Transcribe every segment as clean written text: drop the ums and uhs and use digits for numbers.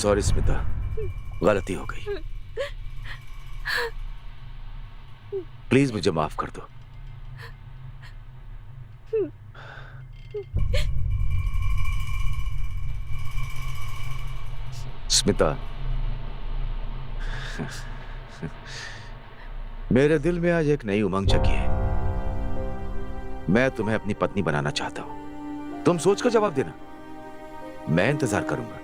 Sorry Smita, गलती हो गई। प्लीज मुझे माफ कर दो। स्मिता, मेरे दिल में आज एक नई उमंग जगी है। मैं तुम्हें अपनी पत्नी बनाना चाहता हूं। तुम सोचकर जवाब देना, मैं इंतजार करूंगा।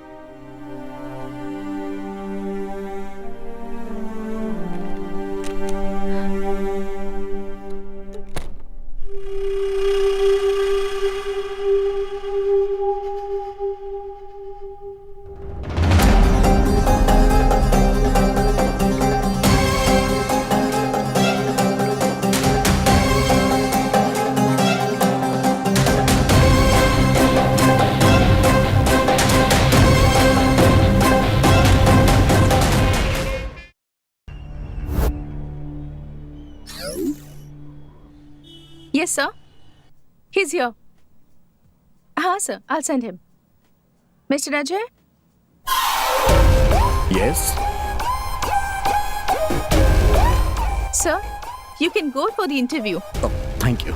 Yes, sir. He's here. Sir. I'll send him. Mr. Ajay? Yes. Sir, you can go for the interview. Oh, thank you.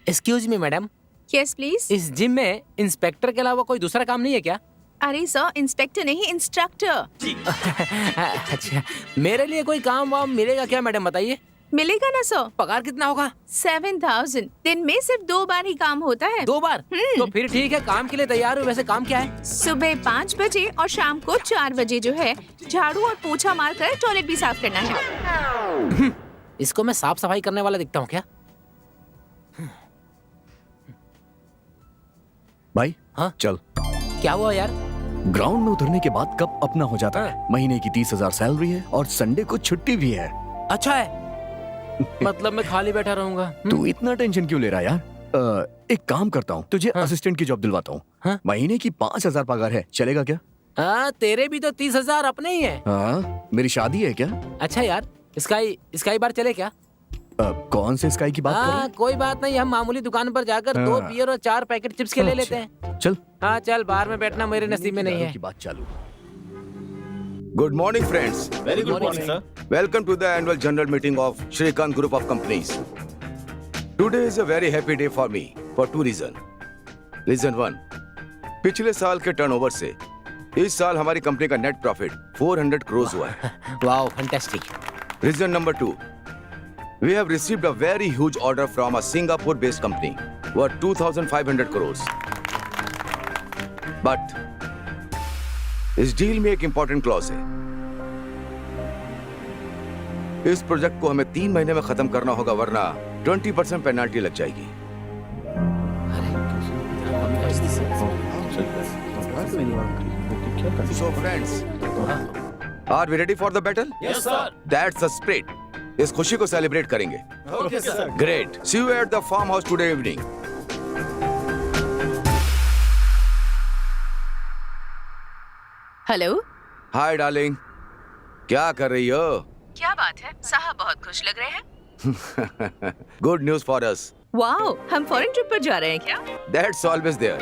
Excuse me madam, Yes, please. इस जिम में इंस्पेक्टर के अलावा कोई दूसरा काम नहीं है क्या? अरे सर, इंस्पेक्टर नहीं, इंस्ट्रक्टर. अच्छा, मेरे लिए कोई काम वाम मिलेगा क्या मैडम, बताइए? मिलेगा ना सर. पगार कितना होगा? 7,000. दिन में सिर्फ 2 बार ही काम होता है. 2 बार? तो फिर ठीक है, काम के लिए तैयार हूँ। वैसे काम क्या है? सुबह 5 बजे और शाम को 4 बजे जो है, झाड़ू और पोछा मारकर टॉयलेट भी साफ करना है. इसको मैं साफ सफाई करने वाला दिखता हूँ क्या? भाई हाँ? चल। क्या हुआ यार? ग्राउंड में उतरने के बाद कप अपना हो जाता है। महीने की 30,000 सैलरी है और संडे को छुट्टी भी है। अच्छा है। मतलब मैं खाली बैठा रहूंगा। तू इतना टेंशन क्यों ले रहा है यार? एक काम करता हूँ, तुझे असिस्टेंट की जॉब दिलवाता हूँ। हाँ? महीने की 5,000 पगार है, चलेगा क्या? तेरे भी तो 30,000 अपने ही है। मेरी शादी है क्या? अच्छा यार, स्काई बार चले क्या? कौन से स्काई की बात कर रहे हैं? कोई बात नहीं, हम मामूली दुकान पर जाकर 2 बियर और 4 पैकेट चिप्स के ले लेते हैं। चल। हाँ चल, बाहर में बैठना मेरे नसीब में नहीं है। की बात चालू। Good morning friends. Very good morning, sir. Welcome to the annual general meeting of Shrikant Group of Companies. Today is a very happy day for me for 2 reasons. Reason 1, पिछले साल के टर्नओवर से इस साल हमारी कंपनी का net profit 400 crore हुआ है. Wow, fantastic. Reason number 2, we have received a very huge order from a Singapore-based company worth 2,500 crores. But इस डील में एक इंपॉर्टेंट क्लॉज है. इस प्रोजेक्ट को हमें 3 महीने में खत्म करना होगा, वरना 20% पेनल्टी लग जाएगी. So friends, are we ready for the battle? Yes, sir. That's the spirit. इस खुशी को सेलिब्रेट करेंगे. Okay, sir. Great. See you at the farmhouse today evening. Hello. Hi darling, क्या कर रही हो? क्या बात है, साहब बहुत खुश लग रहे हैं. Good news for us. Wow, हम फॉरेन ट्रिप पर जा रहे हैं क्या? That's always there.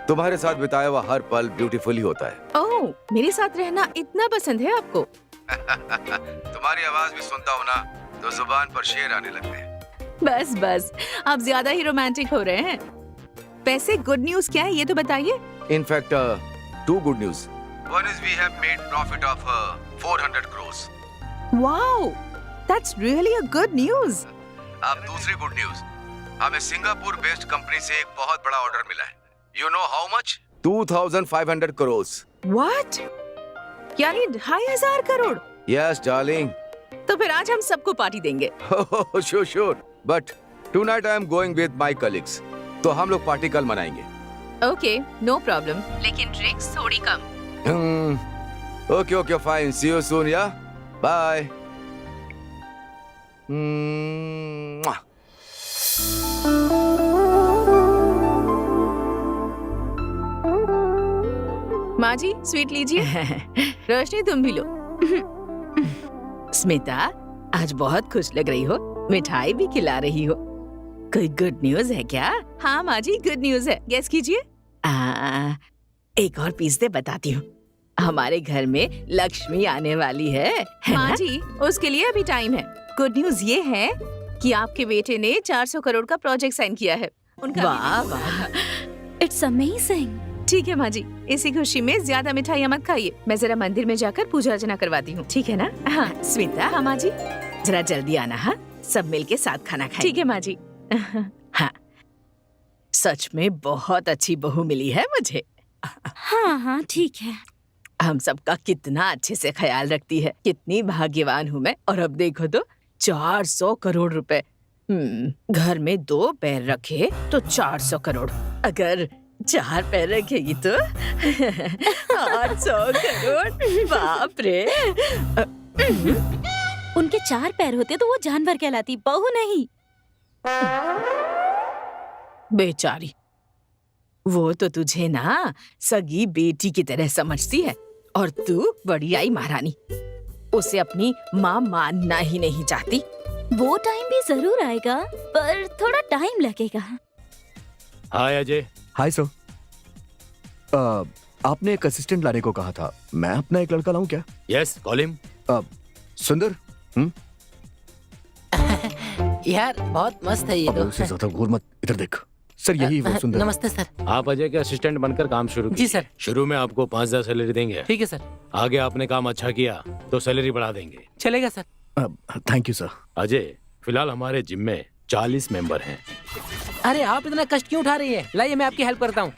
तुम्हारे साथ बिताया हुआ हर पल ब्यूटीफुल ही होता है. ओह, मेरे साथ रहना इतना पसंद है आपको? तुम्हारी आवाज भी सुनता हूँ ना, तो जुबान पर शेर आने लगते हैं. बस बस, आप ज्यादा ही रोमांटिक हो रहे हैं. वैसे गुड न्यूज क्या है, ये तो बताइए. In fact, 2 good news. One is we have made profit of 400 crores. Wow, that's really a good news. अब दूसरी गुड न्यूज, हमें सिंगापुर बेस्ड कंपनी से एक बहुत बड़ा ऑर्डर मिला है. You know how much? 2,500 crores. What? यानी 2,500 करोड़. Yes, darling. तो फिर आज हम सबको पार्टी देंगे. Sure, sure. But tonight I am going with my colleagues. तो हम लोग पार्टी कल मनाएंगे. Okay, no problem. लेकिन ड्रिंक्स थोड़ी कम. Okay, fine. See you soon, yeah? Bye. Mwah. माँ जी, स्वीट लीजिए. रोशनी, तुम भी लो. स्मिता, आज बहुत खुश लग रही हो, मिठाई भी खिला रही हो। कोई गुड न्यूज है क्या? हाँ माँ जी, गुड न्यूज है, गेस कीजिए। एक और पीस दे, बताती हूँ। हमारे घर में लक्ष्मी आने वाली है माँ ना? जी, उसके लिए अभी टाइम है। गुड न्यूज ये है कि आपके बेटे ने 400 करोड़ का प्रोजेक्ट साइन किया है। उनका वाह वाह, इट्स अमेजिंग। ठीक है माँ जी, इसी खुशी में ज्यादा मिठाइयाँ मत खाइए। मैं जरा मंदिर में जाकर पूजा अर्चना करवाती हूँ, ठीक है ना? हाँ स्मिता, हाँ माँ जी। जरा जल्दी आना। हाँ, सब मिलके साथ खाना खाएंगे। ठीक है माँ जी। हाँ, सच में बहुत अच्छी बहू मिली है मुझे। हाँ हाँ ठीक है। हम सबका कितना अच्छे से ख्याल रखती है। कितनी भाग्यवान हूँ मैं। और अब देखो तो 400 करोड़ रुपए। घर में 2 पैर रखे तो 400 करोड़, अगर 4 पैर रखेगी तो 800 करोड़। बाप रे। उनके 4 पैर होते तो वो जानवर कहलाती, बहू नहीं। बेचारी, वो तो तुझे ना सगी बेटी की तरह समझती है, और तू बड़ी आई महारानी। उसे अपनी माँ मानना ही नहीं चाहती। वो टाइम भी जरूर आएगा, पर थोड़ा टाइम लगेगा। हाय अजय। Hi sir. आपने एक असिस्टेंट लाने को कहा था, मैं अपना एक लड़का लाऊं क्या? Yes, call him. सुंदर। यार बहुत मस्त है ये अब तो। उससे ज्यादा घूर मत, इधर देख। सर यही वो सुंदर। नमस्ते सर। आप अजय के असिस्टेंट बनकर काम शुरू जी कीजिए। सर। शुरू में आपको 5,000 सैलरी देंगे। ठीक है सर। आगे आपने काम अच्छा किया तो सैलरी बढ़ा देंगे। चलेगा sir. Thank you sir. Ajay, फिलहाल हमारे जिम में 40 मेंबर हैं। अरे आप इतना कष्ट क्यों उठा रही हैं? लाइए मैं आपकी हेल्प करता हूँ।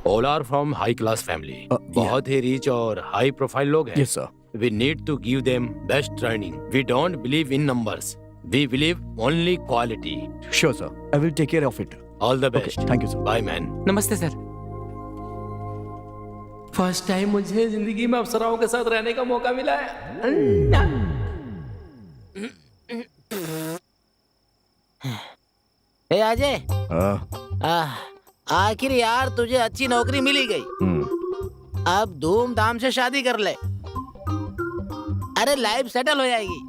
All are from high class family. बहुत ही रिच और हाई प्रोफाइल लोग हैं। Yes sir. We need to give them best training. We don't believe in numbers. We believe only quality. Sure sir, I will take care of it. All the okay, best. Thank you sir. Bye man. नमस्ते सर। First time मुझे जिंदगी में अप्सराओं के साथ रहने का मौका मिला है। ए अजय, हाँ। आखिर यार तुझे अच्छी नौकरी मिली गई। अब धूमधाम से शादी कर ले। अरे लाइफ सेटल हो जाएगी।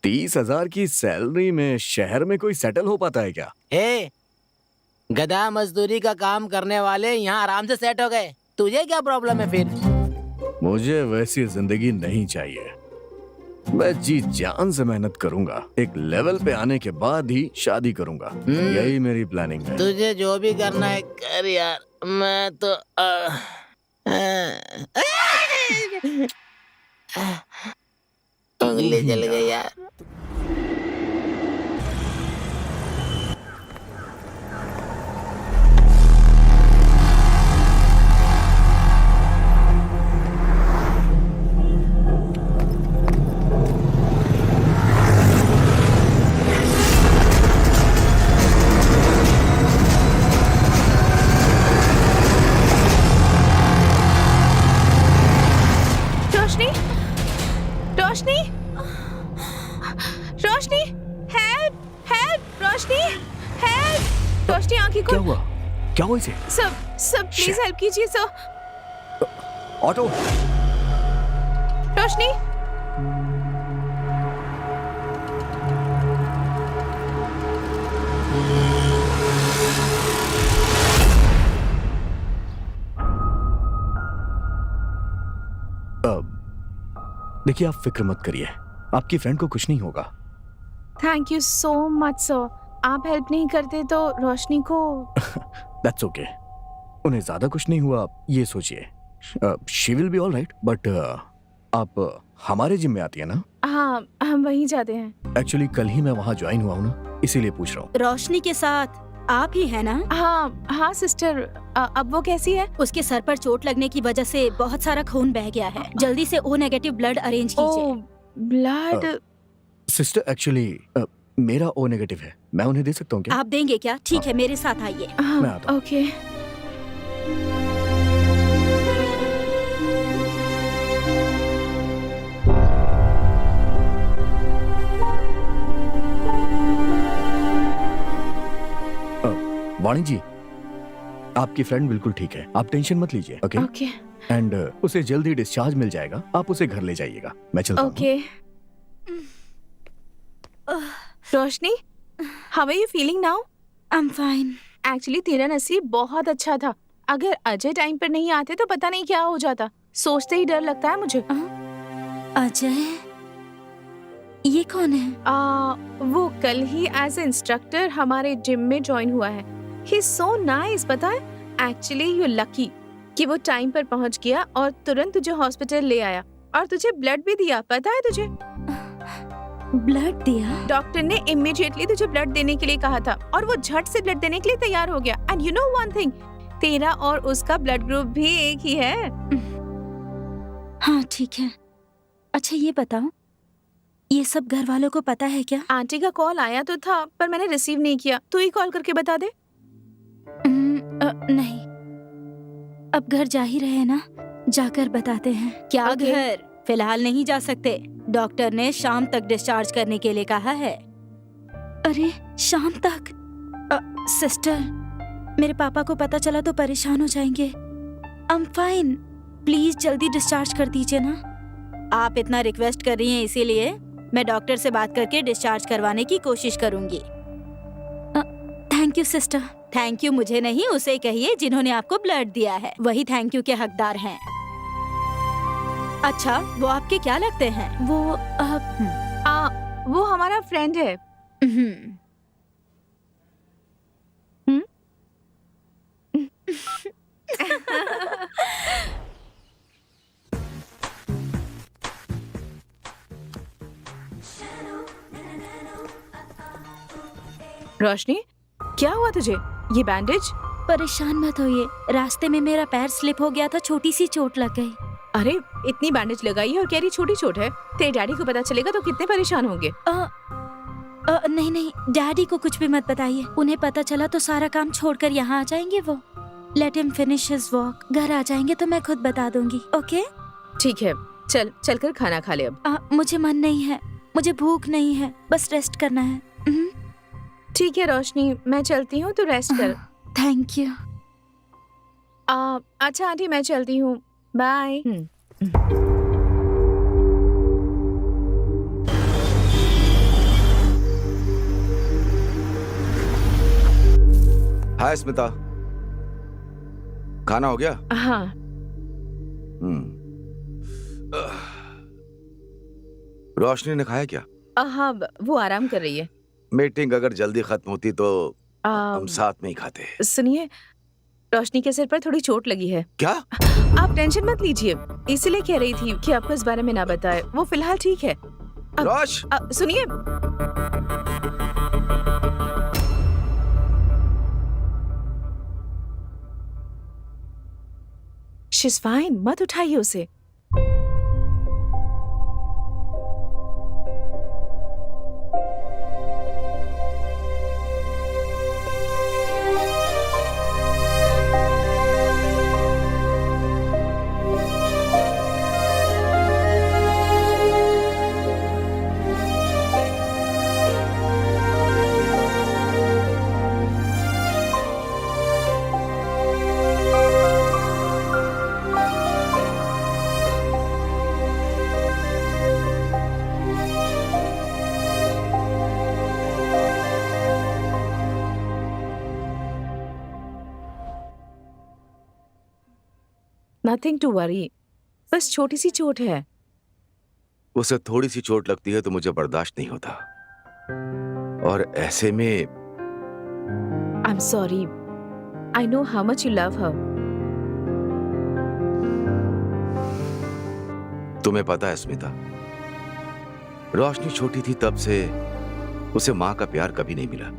30,000 की सैलरी में शहर में कोई सेटल हो पाता है क्या? ए, गधा मजदूरी का काम करने वाले यहाँ आराम से सेट हो गए। तुझे क्या प्रॉब्लम है फिर? मुझे वैसी जिंदगी नहीं चाहिए। मैं जी जान से मेहनत करूंगा, एक लेवल पे आने के बाद ही शादी करूंगा। यही मेरी प्लानिंग है। तुझे जो भी करना है कर यार। मैं तो उंगली जल गई यार। रोशनी, रोशनी, रोशनी, हेल्प, हेल्प, रोशनी, हेल्प। रोशनी आंखें क्या खोल। हुआ? क्या हुआ इसे? सब प्लीज हेल्प कीजिए सर। ऑटो। रोशनी, देखिए, आप फिक्र मत करिए, आपकी फ्रेंड को कुछ नहीं होगा। Thank you so much sir. आप हेल्प नहीं करते तो रोशनी को। That's okay. उन्हें ज्यादा कुछ नहीं हुआ, ये सोचिए। She will be all right. But आप हमारे जिम में आती है ना? हाँ, हम वहीं जाते हैं। एक्चुअली कल ही मैं वहाँ ज्वाइन हुआ हूँ ना, इसीलिए पूछ रहा हूँ। रोशनी के साथ आप ही है ना? हाँ हाँ सिस्टर। अब वो कैसी है? उसके सर पर चोट लगने की वजह से बहुत सारा खून बह गया है। जल्दी से O नेगेटिव ब्लड अरेंज कीजिए। ब्लड। सिस्टर, एक्चुअली मेरा O नेगेटिव है, मैं उन्हें दे सकता हूँ क्या? आप देंगे क्या? ठीक है, मेरे साथ आइए। मैं आता हूँ। ओके। वाणी जी, आपकी फ्रेंड बिल्कुल ठीक है, आप टेंशन मत लीजिए। ओके? ओके। एंड उसे जल्दी डिस्चार्ज मिल जाएगा, आप उसे घर ले जाइएगा। मैं चलता हूँ। Okay. Roshni, how are you feeling now? I am fine. Actually तेरा नसीब बहुत अच्छा था। अगर अजय टाइम पर नहीं आते तो पता नहीं क्या हो जाता। सोचते ही डर लगता है मुझे। अजय, ये कौन है? वो कल ही एज इंस्ट्रक्टर हमारे जिम में ज्वाइन हुआ है। ही इज सो नाइस, पता है। एक्चुअली यू लकी कि वो टाइम पर पहुंच गया और तुरंत तुझे हॉस्पिटल ले आया और तुझे ब्लड भी दिया, पता है तुझे? ब्लड दिया? डॉक्टर ने इमीडिएटली तुझे ब्लड देने के लिए कहा था और वो झट से ब्लड देने के लिए तैयार हो गया। And you know one thing, तेरा और उसका ब्लड ग्रुप भी एक ही है। हाँ ठीक है। अच्छा ये बताओ, ये सब घर वालों को पता है क्या? आंटी का कॉल आया तो था पर मैंने रिसीव नहीं किया। तू ही कॉल करके बता दे। नहीं, अब घर जा ही रहे हैं ना, जाकर बताते हैं। क्या Okay. घर? फिलहाल नहीं जा सकते, डॉक्टर ने शाम तक डिस्चार्ज करने के लिए कहा है। अरे शाम तक? सिस्टर, मेरे पापा को पता चला तो परेशान हो जाएंगे। आई एम फाइन, प्लीज जल्दी डिस्चार्ज कर दीजिए ना। आप इतना रिक्वेस्ट कर रही हैं, इसीलिए मैं डॉक्टर से बात करके डिस्चार्ज करवाने की कोशिश करूंगी। Thank you sister. Thank you मुझे नहीं, उसे कहिए जिन्होंने आपको ब्लड दिया है, वही थैंक यू के हकदार हैं। अच्छा, वो आपके क्या लगते हैं? वो हमारा फ्रेंड है। रोशनी, क्या हुआ तुझे? ये बैंडेज? परेशान मत होइए, रास्ते में मेरा पैर स्लिप हो गया था, छोटी सी चोट लग गई। अरे इतनी बैंडेज लगाई है और कह रही छोटी चोट है। तेरे डैडी को पता चलेगा तो कितने परेशान होंगे। नहीं नहीं, डैडी को कुछ भी मत बताइए, उन्हें पता चला तो सारा काम छोड़कर यहाँ आ जाएंगे वो। Let him finish his walk. घर आ जाएंगे तो मैं खुद बता दूंगी। ओके ठीक है, चल कर खाना खा ले अब। मुझे मन नहीं है, मुझे भूख नहीं है, बस रेस्ट करना है। ठीक है रोशनी, मैं चलती हूँ, तू रेस्ट कर। Thank you. अच्छा आंटी, मैं चलती हूँ, बाय। हाय स्मिता, खाना हो गया? हाँ। रोशनी ने खाया क्या? हाँ, वो आराम कर रही है। मीटिंग अगर जल्दी खत्म होती तो हम साथ में ही खाते। सुनिए, रोशनी के सिर पर थोड़ी चोट लगी है। क्या? आप टेंशन मत लीजिए, इसीलिए कह रही थी कि आपको इस बारे में ना बताए। वो फिलहाल ठीक है। रोश, सुनिए, शीज फाइन, मत उठाइए उसे। नथिंग टू वरी, बस छोटी सी चोट है। उसे थोड़ी सी चोट लगती है तो मुझे बर्दाश्त नहीं होता, और ऐसे में I am sorry, I know how much you love हर। तुम्हें पता है स्मिता, रोशनी छोटी थी तब से उसे माँ का प्यार कभी नहीं मिला।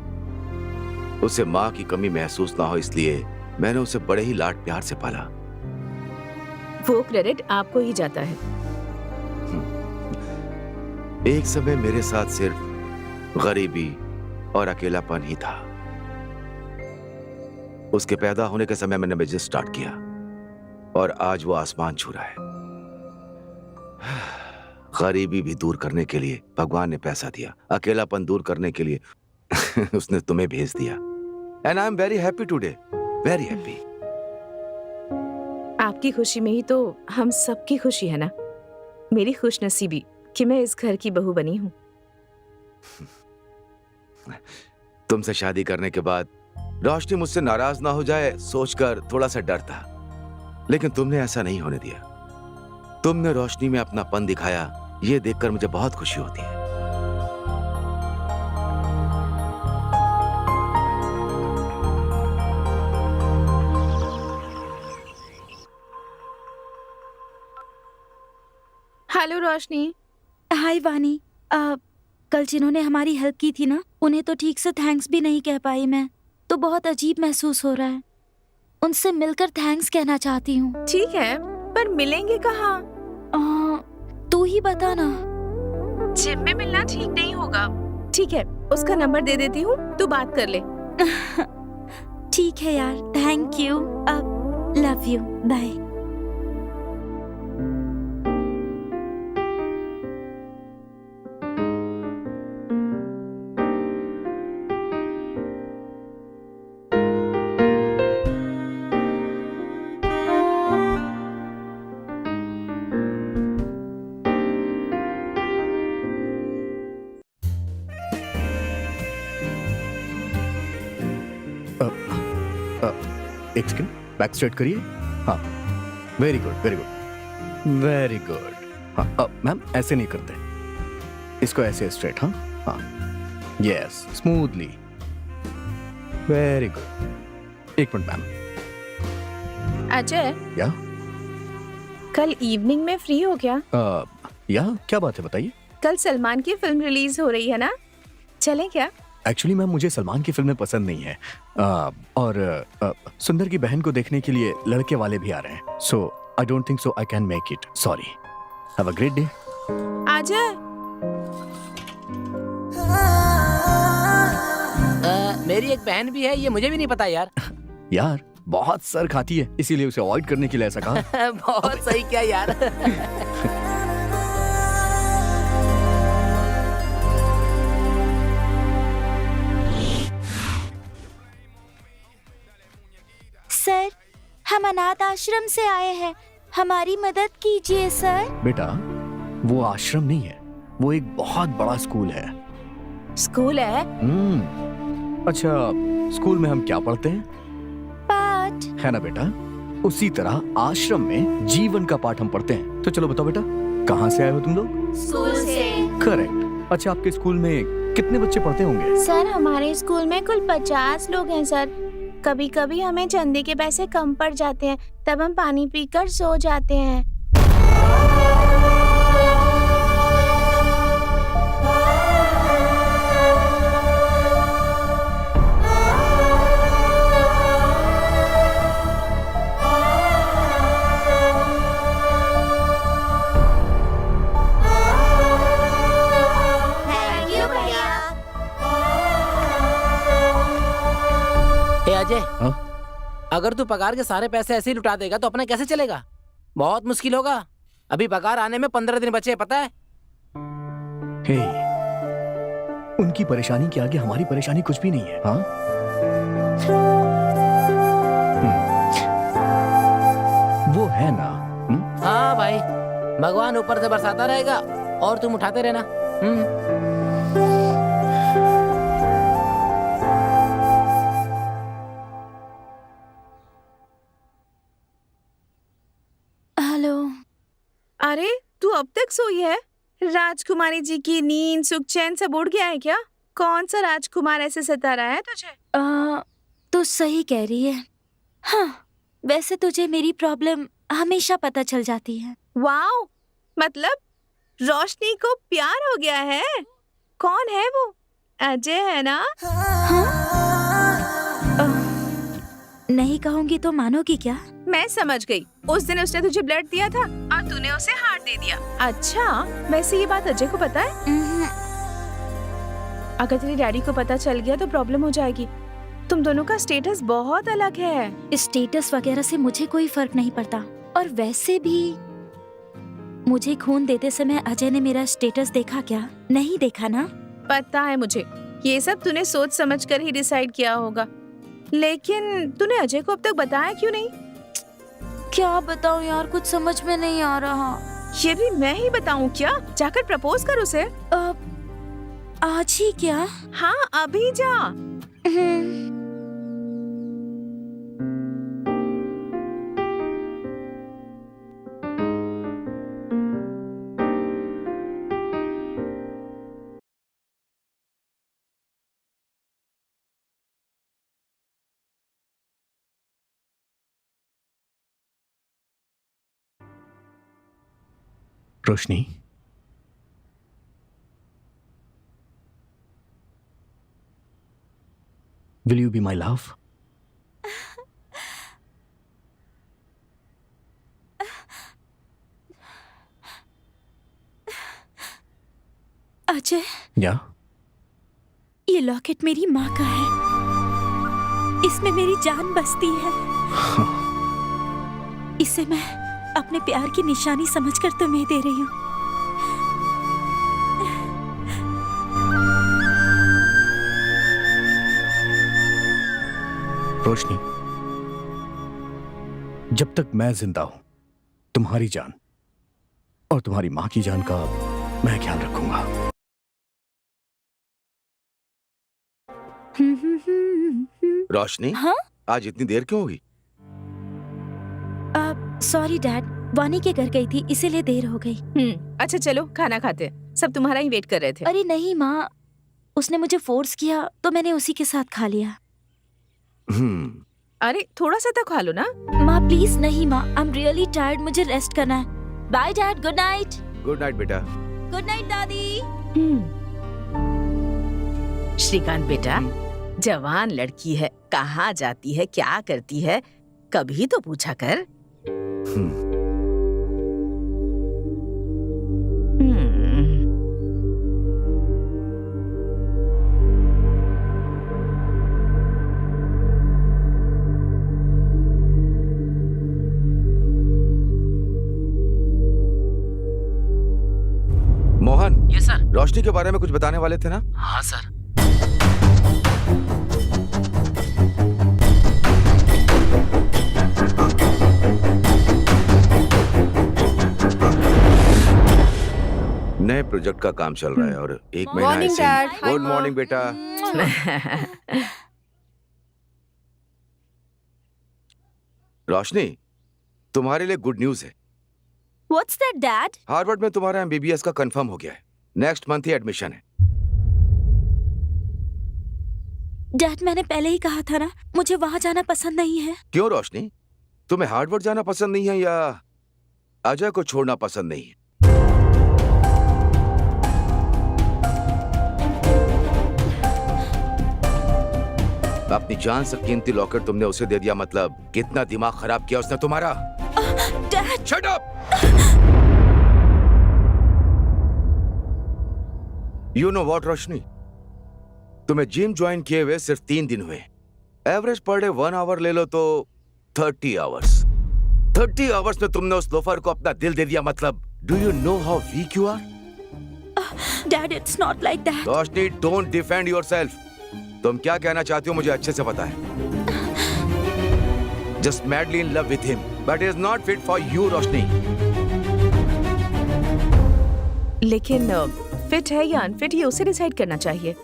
उसे माँ की कमी महसूस ना हो इसलिए मैंने उसे बड़े ही लाड प्यार से पाला। वो क्रेडिट आपको ही जाता है। एक समय मेरे साथ सिर्फ गरीबी और अकेलापन ही था। उसके पैदा होने के समय मैंने बिजनेस स्टार्ट किया और आज वो आसमान छू रहा है। गरीबी भी दूर करने के लिए भगवान ने पैसा दिया, अकेलापन दूर करने के लिए उसने तुम्हें भेज दिया। And I am very happy today, very happy. आपकी खुशी में ही तो हम सबकी खुशी है ना। मेरी खुशनसीबी कि मैं इस घर की बहू बनी हूँ। तुमसे शादी करने के बाद रोशनी मुझसे नाराज ना हो जाए सोचकर थोड़ा सा डर था, लेकिन तुमने ऐसा नहीं होने दिया। तुमने रोशनी में अपनापन दिखाया, ये देखकर मुझे बहुत खुशी होती है। हेलो रोशनी। हाय वानी। कल जिन्होंने हमारी हेल्प की थी ना, उन्हें तो ठीक से थैंक्स भी नहीं कह पाई मैं, तो बहुत अजीब महसूस हो रहा है। उनसे मिलकर थैंक्स कहना चाहती हूँ। ठीक है, पर मिलेंगे कहाँ? तू ही बता ना। जिम में मिलना ठीक नहीं होगा। ठीक है, उसका नंबर दे देती हूँ, तू बात कर ले। ठीक है यार, थैंक यू। अब लव यू, बाय। एक सेकंड, बैक स्ट्रेट करिए। हाँ, very good, very good, very good. हाँ, मैम ऐसे नहीं करते, इसको ऐसे स्ट्रेट। हाँ हाँ, यस, स्मूथली, वेरी गुड। एक मिनट मैम। अजय, या कल इवनिंग में फ्री हो क्या? या क्या बात है, बताइए। कल सलमान की फिल्म रिलीज हो रही है ना, चलें क्या? एक्चुअली मैम मुझे सलमान की फिल्में पसंद नहीं है, और सुंदर की बहन को देखने के लिए लड़के वाले भी आ रहे हैं, so I don't think so I can make it, sorry. Have a great day. Ajay, मेरी एक बहन भी है, ये मुझे भी नहीं पता यार। यार बहुत सर खाती है, इसीलिए उसे अवॉइड करने के लिए ऐसा कहा। बहुत सही क्या यार। सर, हम अनाथ आश्रम से आए हैं, हमारी मदद कीजिए सर। बेटा, वो आश्रम नहीं है, वो एक बहुत बड़ा स्कूल है। स्कूल है? अच्छा, स्कूल में हम क्या पढ़ते हैं? पाठ। है ना बेटा, उसी तरह आश्रम में जीवन का पाठ हम पढ़ते हैं। तो चलो बताओ बेटा, कहाँ से आए हो तुम लोग? स्कूल से। करेक्ट। अच्छा, आपके स्कूल में कितने बच्चे पढ़ते होंगे? सर, हमारे स्कूल में कुल 50 लोग हैं सर। कभी कभी हमें चंदे के पैसे कम पड़ जाते हैं, तब हम पानी पीकर सो जाते हैं। अजय, हाँ? अगर तू पगार के सारे पैसे ऐसे ही लुटा देगा तो अपना कैसे चलेगा? बहुत मुश्किल होगा। अभी पगार आने में 15 दिन बचे, पता है? हे, उनकी परेशानी के आगे हमारी परेशानी कुछ भी नहीं है। हाँ? वो है ना। हाँ भाई, भगवान ऊपर से बरसाता रहेगा और तुम उठाते रहना। अरे, तू अब तक सोई है? राजकुमारी जी की नींद सुख चैन सब उड़ गया है क्या? कौन सा राजकुमार ऐसे सता रहा है तुझे? तो सही कह रही है। हाँ, वैसे तुझे मेरी प्रॉब्लम हमेशा पता चल जाती है। वाओ, मतलब रोशनी को प्यार हो गया है? कौन है वो? अजय है ना? नहीं कहूंगी तो मानोगी क्या? मैं समझ गई। उस दिन उसने तुझे ब्लड दिया था और तूने उसे हार्ट दे दिया। अच्छा, वैसे ये बात अजय को पता है? अगर तेरे डैडी को पता चल गया तो प्रॉब्लम हो जाएगी। तुम दोनों का स्टेटस बहुत अलग है। स्टेटस वगैरह से मुझे कोई फर्क नहीं पड़ता, और वैसे भी मुझे खून देते समय अजय ने मेरा स्टेटस देखा क्या? नहीं देखा ना? पता है मुझे, ये सब तूने सोच समझ कर ही डिसाइड किया होगा। लेकिन तूने अजय को अब तक बताया क्यों नहीं? क्या बताऊं यार, कुछ समझ में नहीं आ रहा। ये भी मैं ही बताऊं क्या? जाकर प्रपोज कर उसे। आज ही क्या? हाँ अभी जा। रोशनी, will you be my love? Ajay, या ये लॉकेट मेरी माँ का है। इसमें मेरी जान बसती है। इसे मैं अपने प्यार की निशानी समझकर तुम्हें दे रही हूँ। रोशनी, जब तक मैं जिंदा हूं, तुम्हारी जान और तुम्हारी मां की जान का मैं ख्याल रखूंगा। रोशनी, हाँ? आज इतनी देर क्यों हुई? सॉरी डैड, वानी के घर गई थी इसीलिए देर हो गई। अच्छा चलो खाना खाते हैं। सब तुम्हारा ही वेट कर रहे थे। अरे नहीं माँ, उसने मुझे फोर्स किया तो मैंने उसी के साथ खा लिया। अरे थोड़ा सा तो खा लो ना। माँ प्लीज नहीं माँ, आई एम रियली टायर्ड, मुझे रेस्ट करना है। Bye dad, good night. Good night बेटा। गुड नाइट दादी। श्रीकांत बेटा, जवान लड़की है, कहाँ जाती है, क्या करती है, कभी तो पूछा कर। Mohan, yes sir. रोशनी के बारे में कुछ बताने वाले थे ना? हाँ सर। नए प्रोजेक्ट का काम चल रहा है और एक महीना Morning, ऐसे Dad. ही। Hi, good Mom. मॉर्निंग बेटा। रोशनी, तुम्हारे लिए गुड न्यूज है। What's that dad? हार्वर्ड में तुम्हारा एमबीबीएस का कंफर्म हो गया है। नेक्स्ट मंथ ही एडमिशन है। डैड मैंने पहले ही कहा था ना, मुझे वहाँ जाना पसंद नहीं है। क्यों रोशनी, तुम्हें हार्वर्ड जाना पसंद नहीं है या अजय को छोड़ना पसंद नहीं है? अपनी जान से कीमती लॉकेट तुमने उसे दे दिया, मतलब कितना दिमाग खराब किया उसने तुम्हारा। Dad, shut up! You know what Roshni, तुम्हें जिम ज्वाइन किए हुए सिर्फ 3 दिन हुए। एवरेज पर डे 1 आवर ले लो तो 30 आवर्स। 30 आवर्स में तुमने उस लोफर को अपना दिल दे दिया, मतलब do you know how weak you are? Dad it's not like that. Roshni, don't defend yourself. तुम क्या कहना चाहती हो मुझे अच्छे से पता है। Just madly in love with him, but is not fit for you Roshni. लेकिन फिट है या अनफिट ये उसे डिसाइड करना चाहिए।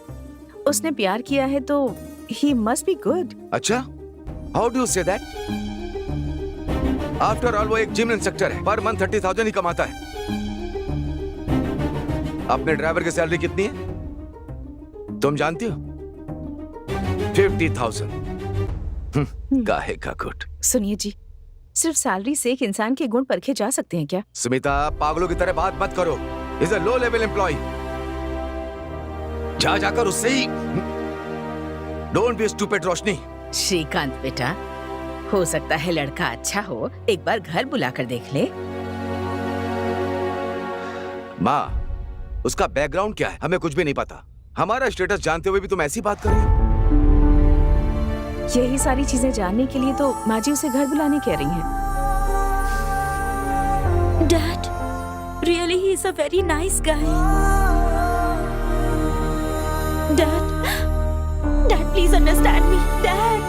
उसने प्यार किया है तो ही मस्ट बी गुड। अच्छा, how do you say that? After all वो एक जिम इंस्ट्रक्टर है, पर मंथ 30,000 ही कमाता है। अपने ड्राइवर की सैलरी कितनी है तुम जानती हो? 50,000। काहे का गुट। सुनिए जी, सिर्फ सैलरी से एक इंसान के गुण परखे जा सकते हैं क्या? स्मिता, पागलों की तरह बात मत करो। Is a low level employ. जाकर उससे ही। Don't be stupid Roshni. Shrikant बेटा, हो सकता है लड़का अच्छा हो, एक बार घर बुलाकर देख ले। माँ, उसका बैकग्राउंड क्या है हमें कुछ भी नहीं पता। हमारा स्टेटस जानते हुए भी तुम ऐसी बात कर रही हो? यही सारी चीजें जानने के लिए तो माँ जी उसे घर बुलाने कह रही हैं। Dad, really he is a very nice guy. Dad please understand me. Dad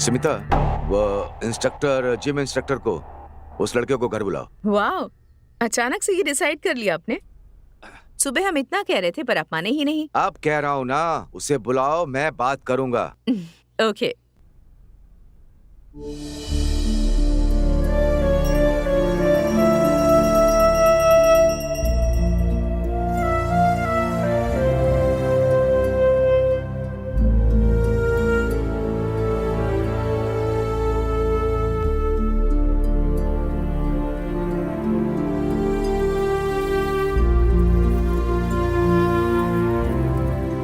Smita, वो इंस्ट्रक्टर, जिम इंस्ट्रक्टर को, उस लड़के को घर बुलाओ। वाओ, अचानक से ये डिसाइड कर लिया आपने? सुबह हम इतना कह रहे थे पर आप माने ही नहीं। अब कह रहा हूँ ना, उसे बुलाओ, मैं बात करूंगा। ओके।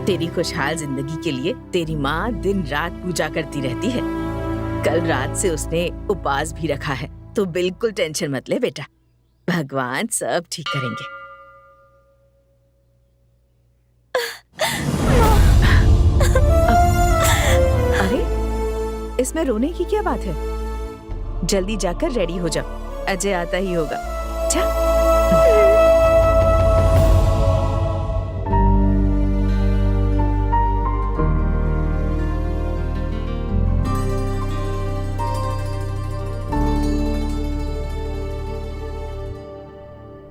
तेरी खुशहाल जिंदगी के लिए तेरी माँ दिन रात पूजा करती रहती है। कल रात से उसने उपवास भी रखा है, तो बिल्कुल टेंशन मत ले बेटा, भगवान सब ठीक करेंगे। अरे, इसमें रोने की क्या बात है? जल्दी जाकर रेडी हो जा, अजय आता ही होगा। जा।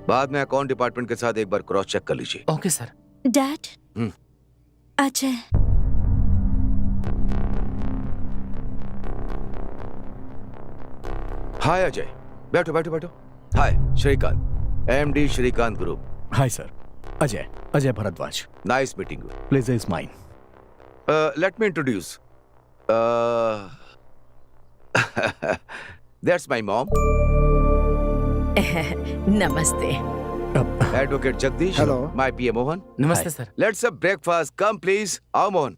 बाद में अकाउंट डिपार्टमेंट के साथ एक बार क्रॉस चेक कर लीजिए। Okay sir. Dad, Ajay, hi Ajay, बैठो बैठो बैठो। Hi Srikanth, MD Srikanth group. Hi sir, Ajay Bhardwaj. Nice meeting you. Please is mine. Let me introduce, that's my mom, namaste. Advocate Jagdish. Hello. My PA Mohan. Namaste sir. Let's have breakfast, come please. आओ Mohan.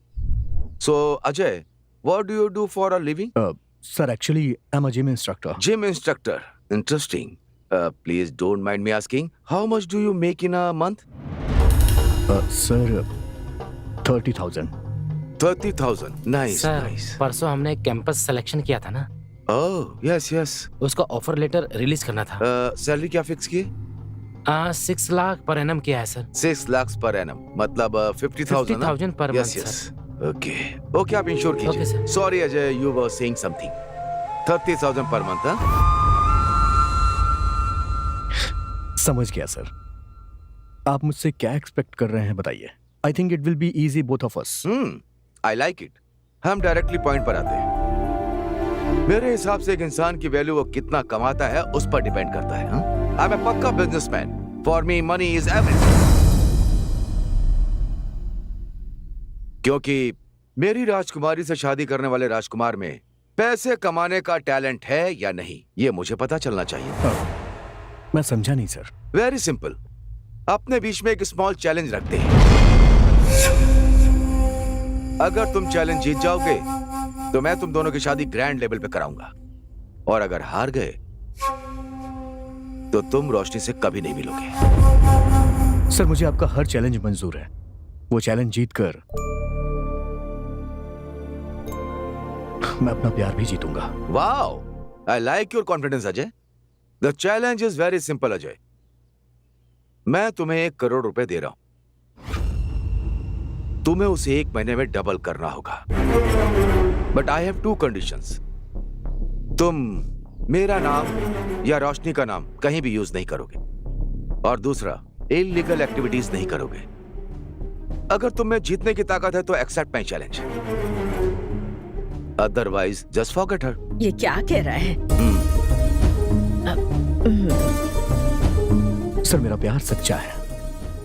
So Ajay, what do you do for a living? Sir actually I am a gym instructor. Gym instructor. Interesting. Please don't mind me asking, how much do you make in a month? Sir 30,000। 30,000. Nice, sir, nice. परसों हमने campus selection किया था ना, Oh, yes, yes. उसका offer letter release करना था। Salary क्या fix की? 6 लाख पर एनम किया है सर। 6 lakhs per annum. मतलब 50,000 ना? 50,000 per Yes, month, yes. Okay. Okay, आप इंश्योर Okay, कीजिए। sir. Sorry Ajay, you were saying something. 30,000 per month, हाँ? समझ गया सर। आप मुझसे क्या एक्सपेक्ट कर रहे हैं बताइए। I think it will be easy both of us. I like it. हम डायरेक्टली पॉइंट पर आते हैं। मेरे हिसाब से एक इंसान की वैल्यू वो कितना कमाता है उस पर डिपेंड करता है। आई एम ए पक्का businessman. For me money is everything. क्योंकि मेरी राजकुमारी से शादी करने वाले राजकुमार में पैसे कमाने का टैलेंट है या नहीं, ये मुझे पता चलना चाहिए। मैं समझा नहीं सर। Very simple. अपने बीच में एक स्मॉल चैलेंज रखते हैं। अगर तुम चैलेंज जीत जाओगे तो मैं तुम दोनों की शादी ग्रैंड लेवल पे कराऊंगा, और अगर हार गए तो तुम रोशनी से कभी नहीं मिलोगे। सर मुझे आपका हर चैलेंज मंजूर है। वो चैलेंज जीतकर मैं अपना प्यार भी जीतूंगा। Wow, I like your confidence Ajay. The challenge is very simple Ajay. मैं तुम्हें 1 करोड़ रुपए दे रहा हूं। तुम्हें उसे 1 महीने में डबल करना होगा। But I have 2 conditions. तुम मेरा नाम या रोशनी का नाम कहीं भी यूज नहीं करोगे, और दूसरा, इलीगल एक्टिविटीज नहीं करोगे। अगर तुम में जीतने की ताकत है तो accept my challenge, otherwise just forget her. ये क्या कह रहा है? सर मेरा प्यार सच्चा है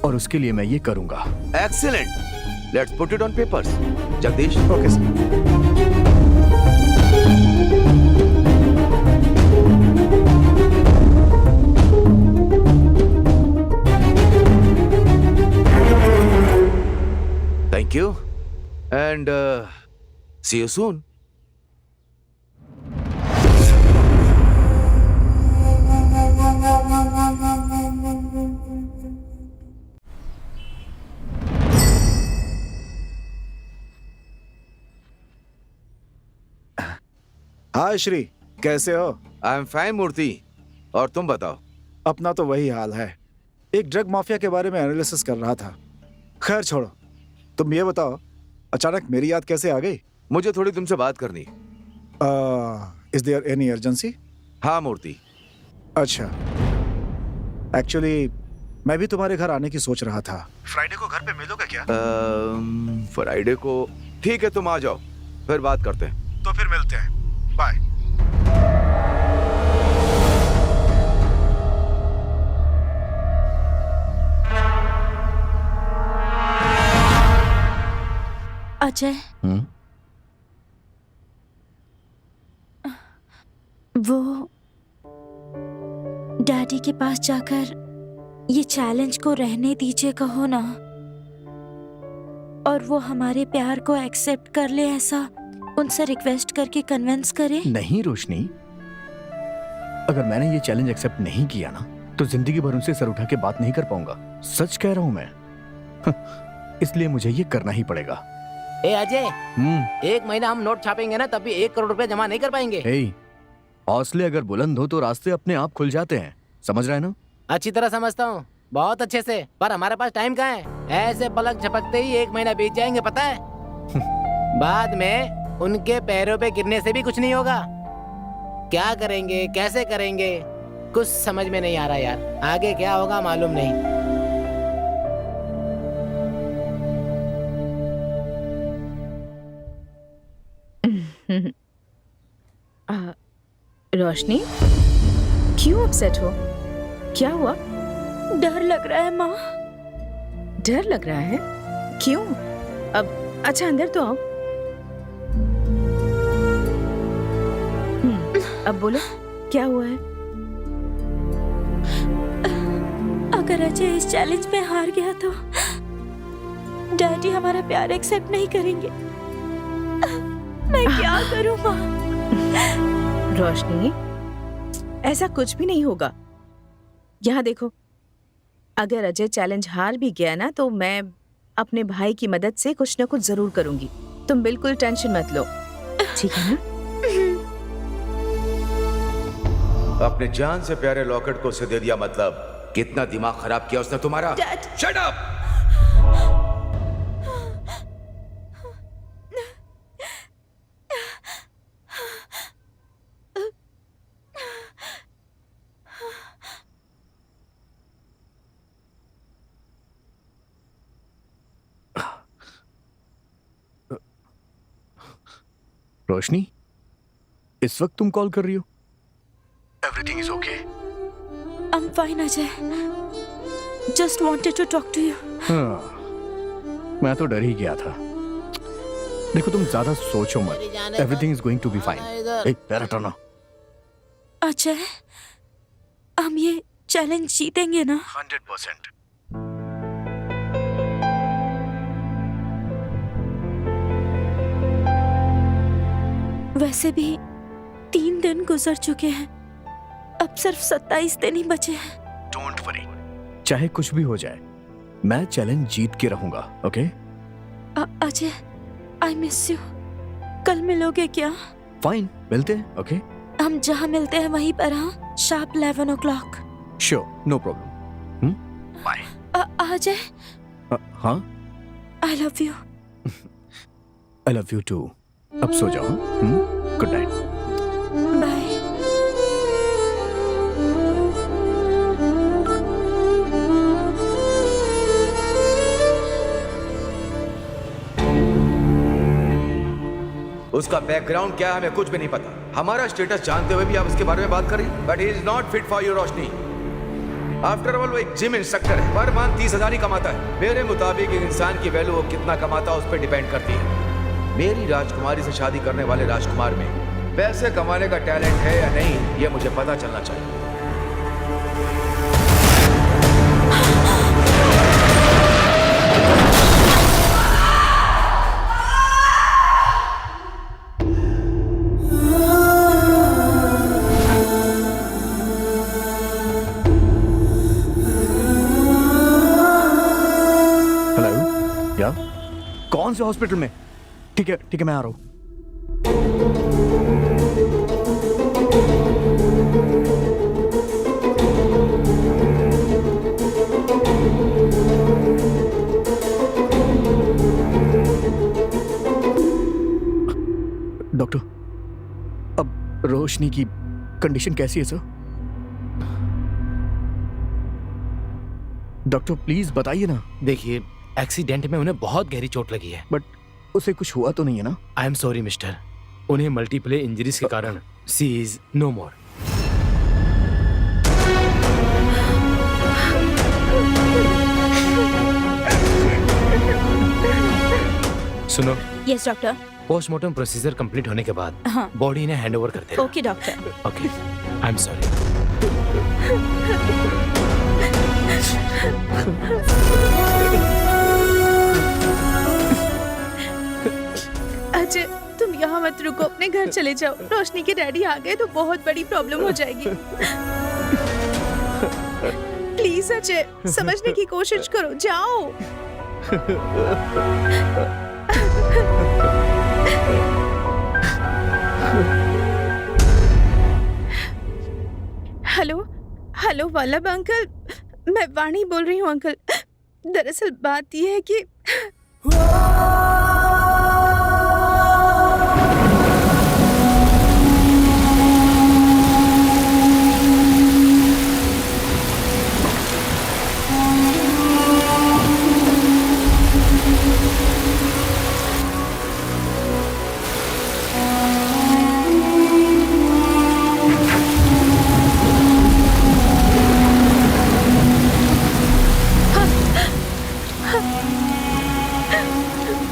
और उसके लिए मैं ये करूंगा। Excellent, let's put it on papers. Jagdish. Okay sir. Thank you, and see you soon. हाय श्री, कैसे हो? आई एम फाइन मूर्ति, और तुम बताओ? अपना तो वही हाल है। एक ड्रग माफिया के बारे में एनालिसिस कर रहा था। खैर छोड़ो, तुम ये बताओ, अचानक मेरी याद कैसे आ गई? मुझे थोड़ी तुमसे बात करनी है। Is there any urgency? हाँ मूर्ति, अच्छा, एक्चुअली मैं भी तुम्हारे घर आने की सोच रहा था। फ्राइडे को घर पे मिलोगे क्या? फ्राइडे को ठीक है, तुम आ जाओ, फिर बात करते हैं। तो फिर मिलते हैं, बाय। अजय, वो डैडी के पास जाकर ये चैलेंज को रहने दीजिए कहो ना, और वो हमारे प्यार को एक्सेप्ट कर ले, ऐसा उनसे रिक्वेस्ट करके कन्विंस करे। नहीं रोशनी, अगर मैंने ये चैलेंज एक्सेप्ट नहीं किया ना तो जिंदगी भर उनसे सर उठा के बात नहीं कर पाऊंगा। सच कह रहा हूं मैं। इसलिए मुझे ये करना ही पड़ेगा। ए अजय, 1 महीना हम नोट छापेंगे ना, तब भी 1 करोड़ रुपए जमा नहीं कर पाएंगे। हौसले अगर बुलंद हो तो रास्ते अपने आप खुल जाते हैं, समझ रहे हैं ना? अच्छी तरह समझता हूँ, बहुत अच्छे से, पर हमारे पास टाइम कहाँ है? ऐसे पलक झपकते ही 1 महीना बीत जाएंगे, पता है? बाद में उनके पैरों पे गिरने से भी कुछ नहीं होगा। क्या करेंगे, कैसे करेंगे, कुछ समझ में नहीं आ रहा यार। आगे क्या होगा मालूम नहीं। रोशनी, क्यों अपसेट हो? क्या हुआ? डर लग रहा है माँ। डर लग रहा है? क्यों? अब अच्छा अंदर तो आओ। अब बोलो, क्या हुआ है? अगर अजय इस चैलेंज में हार गया तो डैडी हमारा प्यार एक्सेप्ट नहीं करेंगे। मैं क्या करूं माँ? रोशनी, ऐसा कुछ भी नहीं होगा। यहाँ देखो, अगर अजय चैलेंज हार भी गया ना तो मैं अपने भाई की मदद से कुछ ना कुछ जरूर करूंगी। तुम बिल्कुल टेंशन मत लो, ठीक है ना? अपने जान से प्यारे लॉकेट को उसे दे दिया, मतलब कितना दिमाग खराब किया उसने तुम्हारा। Shut up! रोशनी, इस वक्त तुम कॉल कर रही हो? Everything is okay? I'm fine Ajay, just wanted to talk to you. मैं तो डर ही गया था। देखो तुम ज्यादा सोचो मत, everything is going to be fine. पैर हटाना। अजय, हम ये चैलेंज जीतेंगे ना? 100%। वैसे भी 3 दिन गुजर चुके हैं, अब सिर्फ 27 दिन ही बचे हैं। डोंट वरी, चाहे कुछ भी हो जाए मैं चैलेंज जीत के रहूंगा, okay? Ajay, I miss you. कल मिलोगे क्या? फाइन, मिलते हैं, ओके? हम जहाँ मिलते हैं वहीं पर, हाँ? Sharp 11 o'clock। Sure, no problem. Bye. Ajay, हाँ? I love you. I love you too. अब सो जाओ। Good night. बाय। उसका बैकग्राउंड क्या है हमें कुछ भी नहीं पता। हमारा स्टेटस जानते हुए भी आप उसके बारे में बात करें, but he is not fit for you Roshni. After all वो एक जिम इंस्ट्रक्टर है, पर मंथ 30,000 ही कमाता है। मेरे मुताबिक एक इंसान की वैल्यू वो कितना कमाता है उस पर डिपेंड करती है। मेरी राजकुमारी से शादी करने वाले राजकुमार में पैसे कमाने का टैलेंट है या नहीं, ये मुझे पता चलना चाहिए। हेलो, या कौन से हॉस्पिटल में? ठीक है, मैं आ रहा हूँ। डॉक्टर, रोशनी की कंडीशन कैसी है सर? डॉक्टर प्लीज बताइए ना। देखिए, एक्सीडेंट में उन्हें बहुत गहरी चोट लगी है। बट उसे कुछ हुआ तो नहीं है ना? आई एम सॉरी मिस्टर, उन्हें मल्टीपल इंजरीज के कारण सी इज नो मोर। सुनो, yes doctor. Postmortem procedure complete होने के बाद हाँ। बॉडी इन्हें हैंड ओवर करते हैं। Okay doctor. Okay, I am sorry. Ajay, तुम यहाँ मत रुको, अपने घर चले जाओ। रोशनी के डैडी आ गए तो बहुत बड़ी प्रॉब्लम हो जाएगी। प्लीज अजय, समझने की कोशिश करो, जाओ। हेलो हेलो वल्लभ अंकल, मैं वाणी बोल रही हूँ अंकल। दरअसल बात यह है कि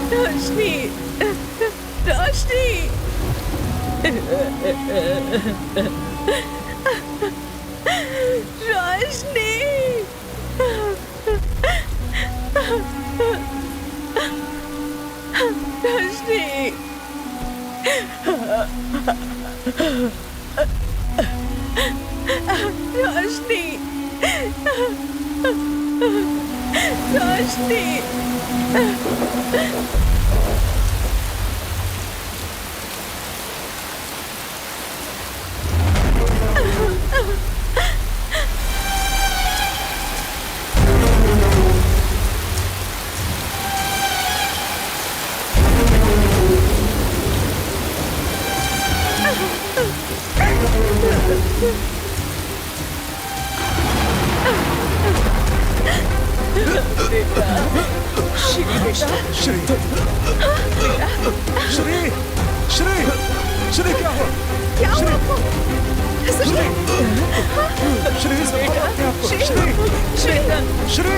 रोशनी, रोशनी, रोशनी, रोशनी, रोशनी, रोशनी। श्री श्री श्री श्री क्या हुआ? क्या हुआ आपको? श्री श्री श्री श्री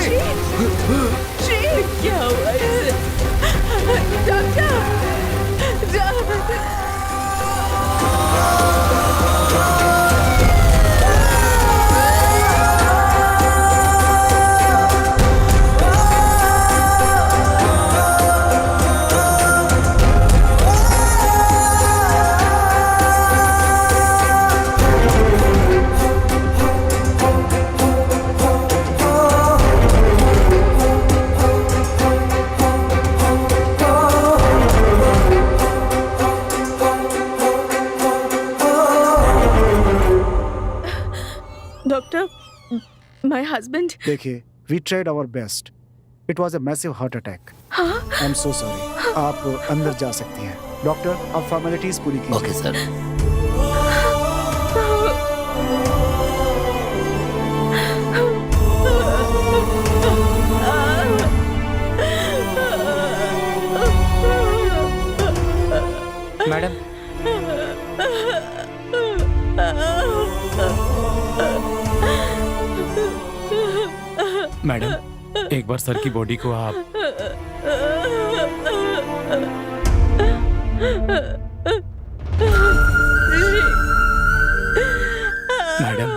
श्री, क्या हुआ इसे? Doctor, doctor, my husband. देखिए, we tried our best. It was a massive heart attack. I am so sorry. आप अंदर जा सकती हैं। डॉक्टर, आप फॉर्मेलिटीज पूरी कीजिए। Okay sir. मैडम, मैडम, एक बार सर की बॉडी को आप मैडम,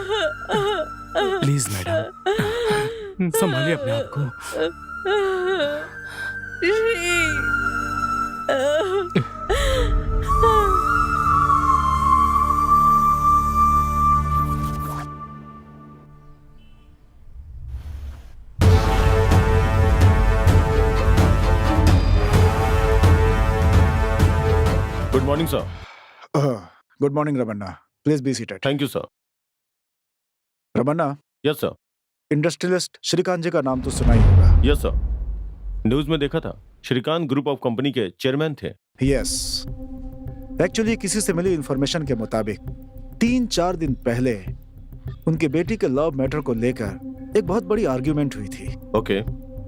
प्लीज मैडम, संभालिए अपने आप को। Good morning sir. Good morning Ramanna, please be seated. Thank you sir. Ramanna, yes sir. Industrialist Shrikant ji का नाम तो सुना ही होगा। यस सर, न्यूज में देखा था। श्रीकांत ग्रुप ऑफ कंपनी के चेयरमैन थे। यस, एक्चुअली किसी से मिली इंफॉर्मेशन के मुताबिक 3-4 दिन पहले उनकी बेटी के लव मैटर को लेकर एक बहुत बड़ी आर्ग्यूमेंट हुई थी। ओके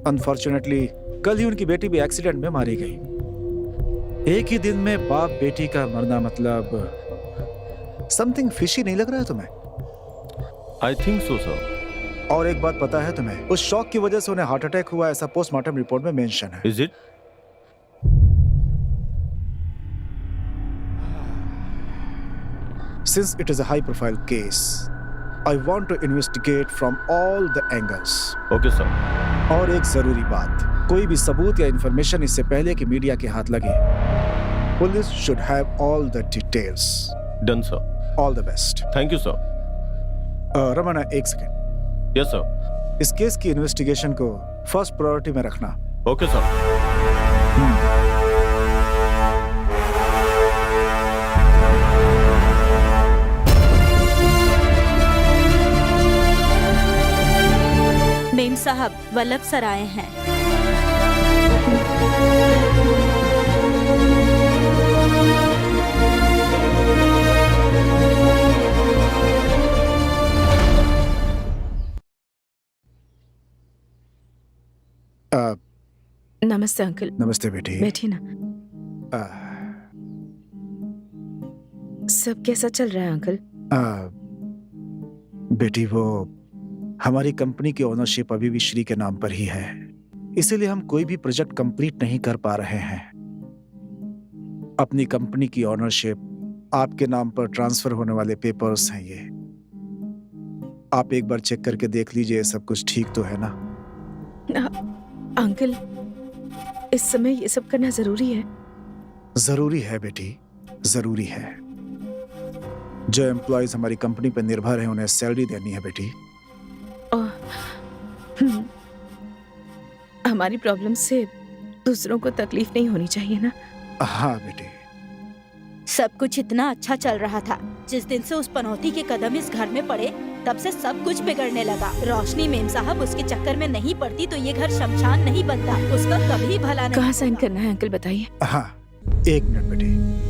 अनफॉर्चुनेटली कल ही उनकी बेटी भी एक्सीडेंट में मारी गई। एक ही दिन में बाप बेटी का मरना, मतलब समथिंग फिशी नहीं लग रहा है तुम्हें? I think so sir. और एक बात पता है तुम्हें, उस शॉक की वजह से उन्हें हार्ट अटैक हुआ, ऐसा पोस्टमार्टम रिपोर्ट में मेंशन है। Is it? Since it is a high profile case, I want to investigate from all the angles. Okay sir. और एक जरूरी बात, कोई भी सबूत या इंफॉर्मेशन इससे पहले कि मीडिया के हाथ लगे, police should have all the details. Done sir. All the best. Thank you sir. Ramana, एक सेकेंड। Yes sir. इस केस की इन्वेस्टिगेशन को फर्स्ट प्रायोरिटी में रखना। Okay sir. मेम साहब, वल्लभ सर आए हैं। नमस्ते अंकल। नमस्ते बेटी। बैठिए ना। सब कैसा चल रहा है अंकल? बेटी, वो हमारी कंपनी की ओनरशिप अभी भी श्री के नाम पर ही है, इसीलिए हम कोई भी प्रोजेक्ट कंप्लीट नहीं कर पा रहे हैं। अपनी कंपनी की ओनरशिप आपके नाम पर ट्रांसफर होने वाले पेपर्स हैं ये। आप एक बार चेक करके देख लीजिए सब कुछ ठीक तो है ना? अंकल, इस समय ये सब करना जरूरी है? जरूरी है बेटी, जरूरी है। जो एम्प्लॉयज हमारी कंपनी पर निर्भर हैं उन्हें सैलरी देनी है बेटी। हमारी प्रॉब्लम से दूसरों को तकलीफ नहीं होनी चाहिए ना? हाँ बेटी। सब कुछ इतना अच्छा चल रहा था, जिस दिन से उस पनौती के कदम इस घर में पड़े तब से सब कुछ बिगड़ने लगा। रोशनी मेम साहब उसके चक्कर में नहीं पड़ती तो ये घर शमशान नहीं बनता। उसका कभी भला नहीं। कहाँ साइन करना है अंकल, बताइए। हाँ, 1 मिनट बेटी।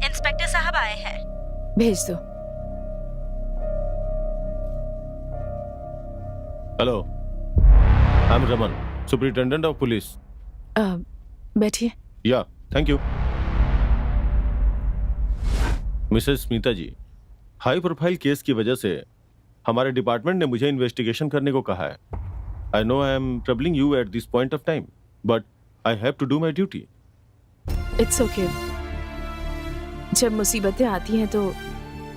इंस्पेक्टर साहब आए हैं। भेज दो। Hello, I am Raman, superintendent of police. बैठिए। Yeah, thank you. Mrs Smita ji, high profile case की वजह से हमारे डिपार्टमेंट ने मुझे इन्वेस्टिगेशन करने को कहा है। I know I am troubling you at this point of time, but I have to do my duty. It's okay. जब मुसीबतें आती हैं तो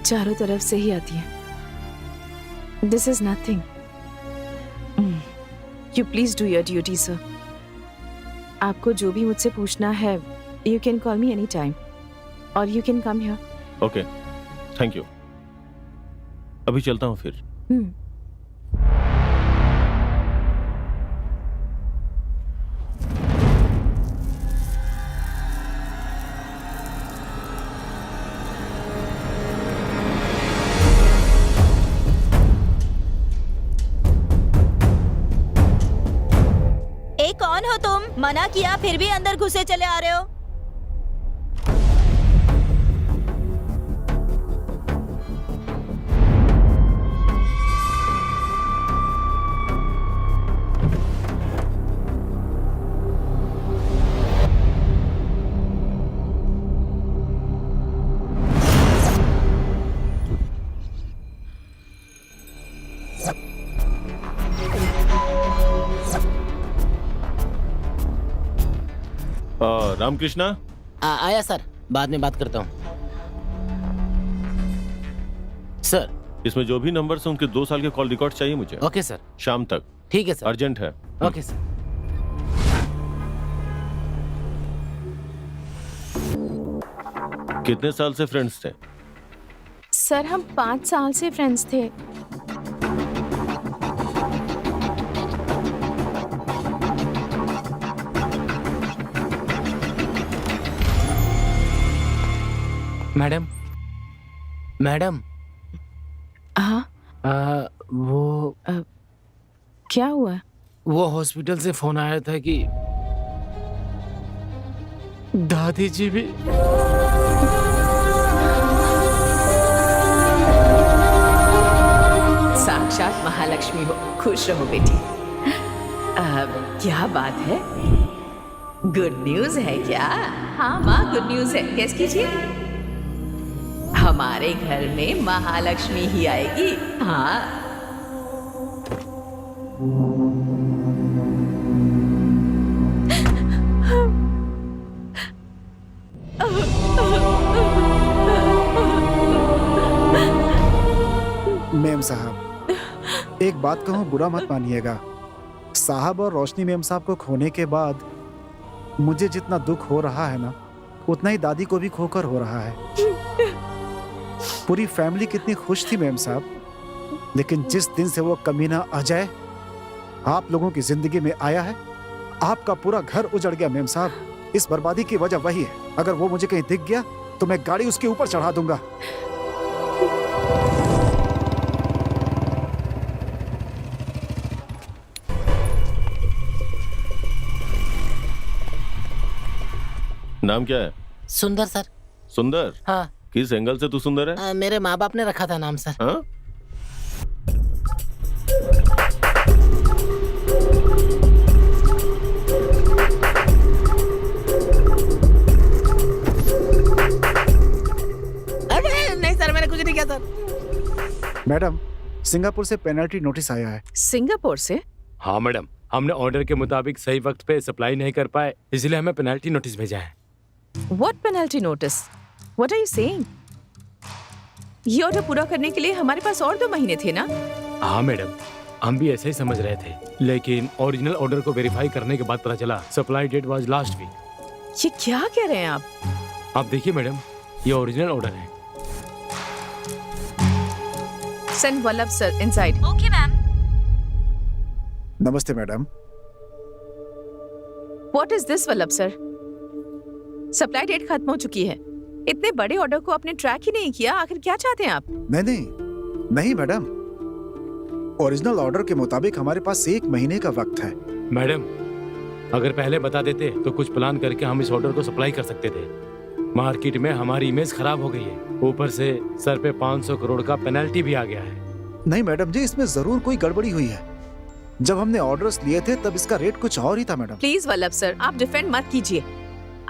चारों तरफ से ही आती हैं। This is nothing. You please do your duty sir. आपको जो भी मुझसे पूछना है, you can call me any time और you can come here. Okay, thank you. अभी चलता हूँ फिर। कौन हो तुम? मना किया फिर भी अंदर घुसे चले आ रहे हो। रामकृष्णा? आया सर, बाद में बात करता हूँ। सर, इसमें जो भी नंबर हैं उनके 2 साल के कॉल रिकॉर्ड चाहिए मुझे। Okay sir. शाम तक। ठीक है सर। अर्जेंट है। Okay sir. कितने साल से फ्रेंड्स थे? सर हम 5 साल से फ्रेंड्स थे। मैडम मैडम हाँ वो क्या हुआ? वो हॉस्पिटल से फोन आया था कि दादी जी भी साक्षात महालक्ष्मी हो, खुश रहो बेटी। क्या बात है? गुड न्यूज है क्या? हाँ माँ, गुड न्यूज है। गेस कीजिए। हमारे घर में महालक्ष्मी ही आएगी। हाँ। मेम साहब, एक बात कहूँ, बुरा मत मानिएगा। साहब और रोशनी मेम साहब को खोने के बाद मुझे जितना दुख हो रहा है ना, उतना ही दादी को भी खोकर हो रहा है। पूरी फैमिली कितनी खुश थी मेम साहब, लेकिन जिस दिन से वो कमीना अजय आप लोगों की जिंदगी में आया है, आपका पूरा घर उजड़ गया मेम साहब। इस बर्बादी की वजह वही है। अगर वो मुझे कहीं दिख गया तो मैं गाड़ी उसके ऊपर चढ़ा दूंगा। नाम क्या है? सुंदर सर। सुंदर? हाँ। किस एंगल से तू सुंदर है? मेरे माँ बाप ने रखा था नाम सर। हाँ? अरे नहीं सर, मैंने कुछ नहीं किया सर। मैडम, सिंगापुर से पेनल्टी नोटिस आया है। सिंगापुर से? हाँ मैडम, हमने ऑर्डर के मुताबिक सही वक्त पे सप्लाई नहीं कर पाए, इसलिए हमें पेनल्टी नोटिस भेजा है। What penalty notice? What are you saying? ये ऑर्डर पूरा करने के लिए हमारे पास और 2 महीने थे ना? हाँ मैडम, हम भी ऐसे ही समझ रहे थे, लेकिन ओरिजिनल ऑर्डर को वेरीफाई करने के बाद पता चला supply date was last week. ये क्या कह रहे हैं आप? आप देखिए मैडम, ये ओरिजिनल ऑर्डर है। Send Vallabh sir inside. Okay ma'am. नमस्ते madam. What is this Vallabh sir? Supply date खत्म हो चुकी है। इतने बड़े ऑर्डर को आपने ट्रैक ही नहीं किया। आखिर क्या चाहते हैं आप? नहीं मैडम, ओरिजिनल ऑर्डर के मुताबिक हमारे पास 1 महीने का वक्त है। मैडम, अगर पहले बता देते तो कुछ प्लान करके हम इस ऑर्डर को सप्लाई कर सकते थे। मार्केट में हमारी इमेज खराब हो गई है, ऊपर से सर पे 500 करोड़ का पेनल्टी भी आ गया है। नहीं मैडम जी, इसमें जरूर कोई गड़बड़ी हुई है। जब हमने ऑर्डर्स लिए थे तब इसका रेट कुछ और ही था मैडम। प्लीज वल्लभ सर, आप डिफेंड मत कीजिए।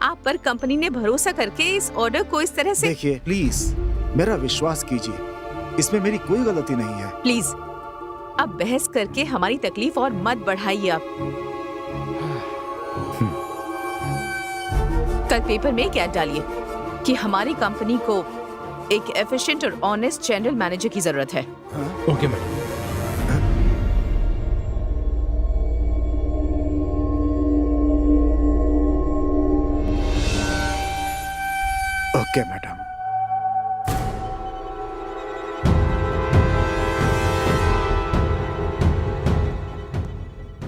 आप पर कंपनी ने भरोसा करके इस ऑर्डर को इस तरह से। देखिए प्लीज, मेरा विश्वास कीजिए, इसमें मेरी कोई गलती नहीं है। प्लीज अब बहस करके हमारी तकलीफ और मत बढ़ाइए आप। कल पेपर में क्या डालिए कि हमारी कंपनी को एक एफिशिएंट और ऑनेस्ट जनरल मैनेजर की जरूरत है। Okay madam. Okay madam.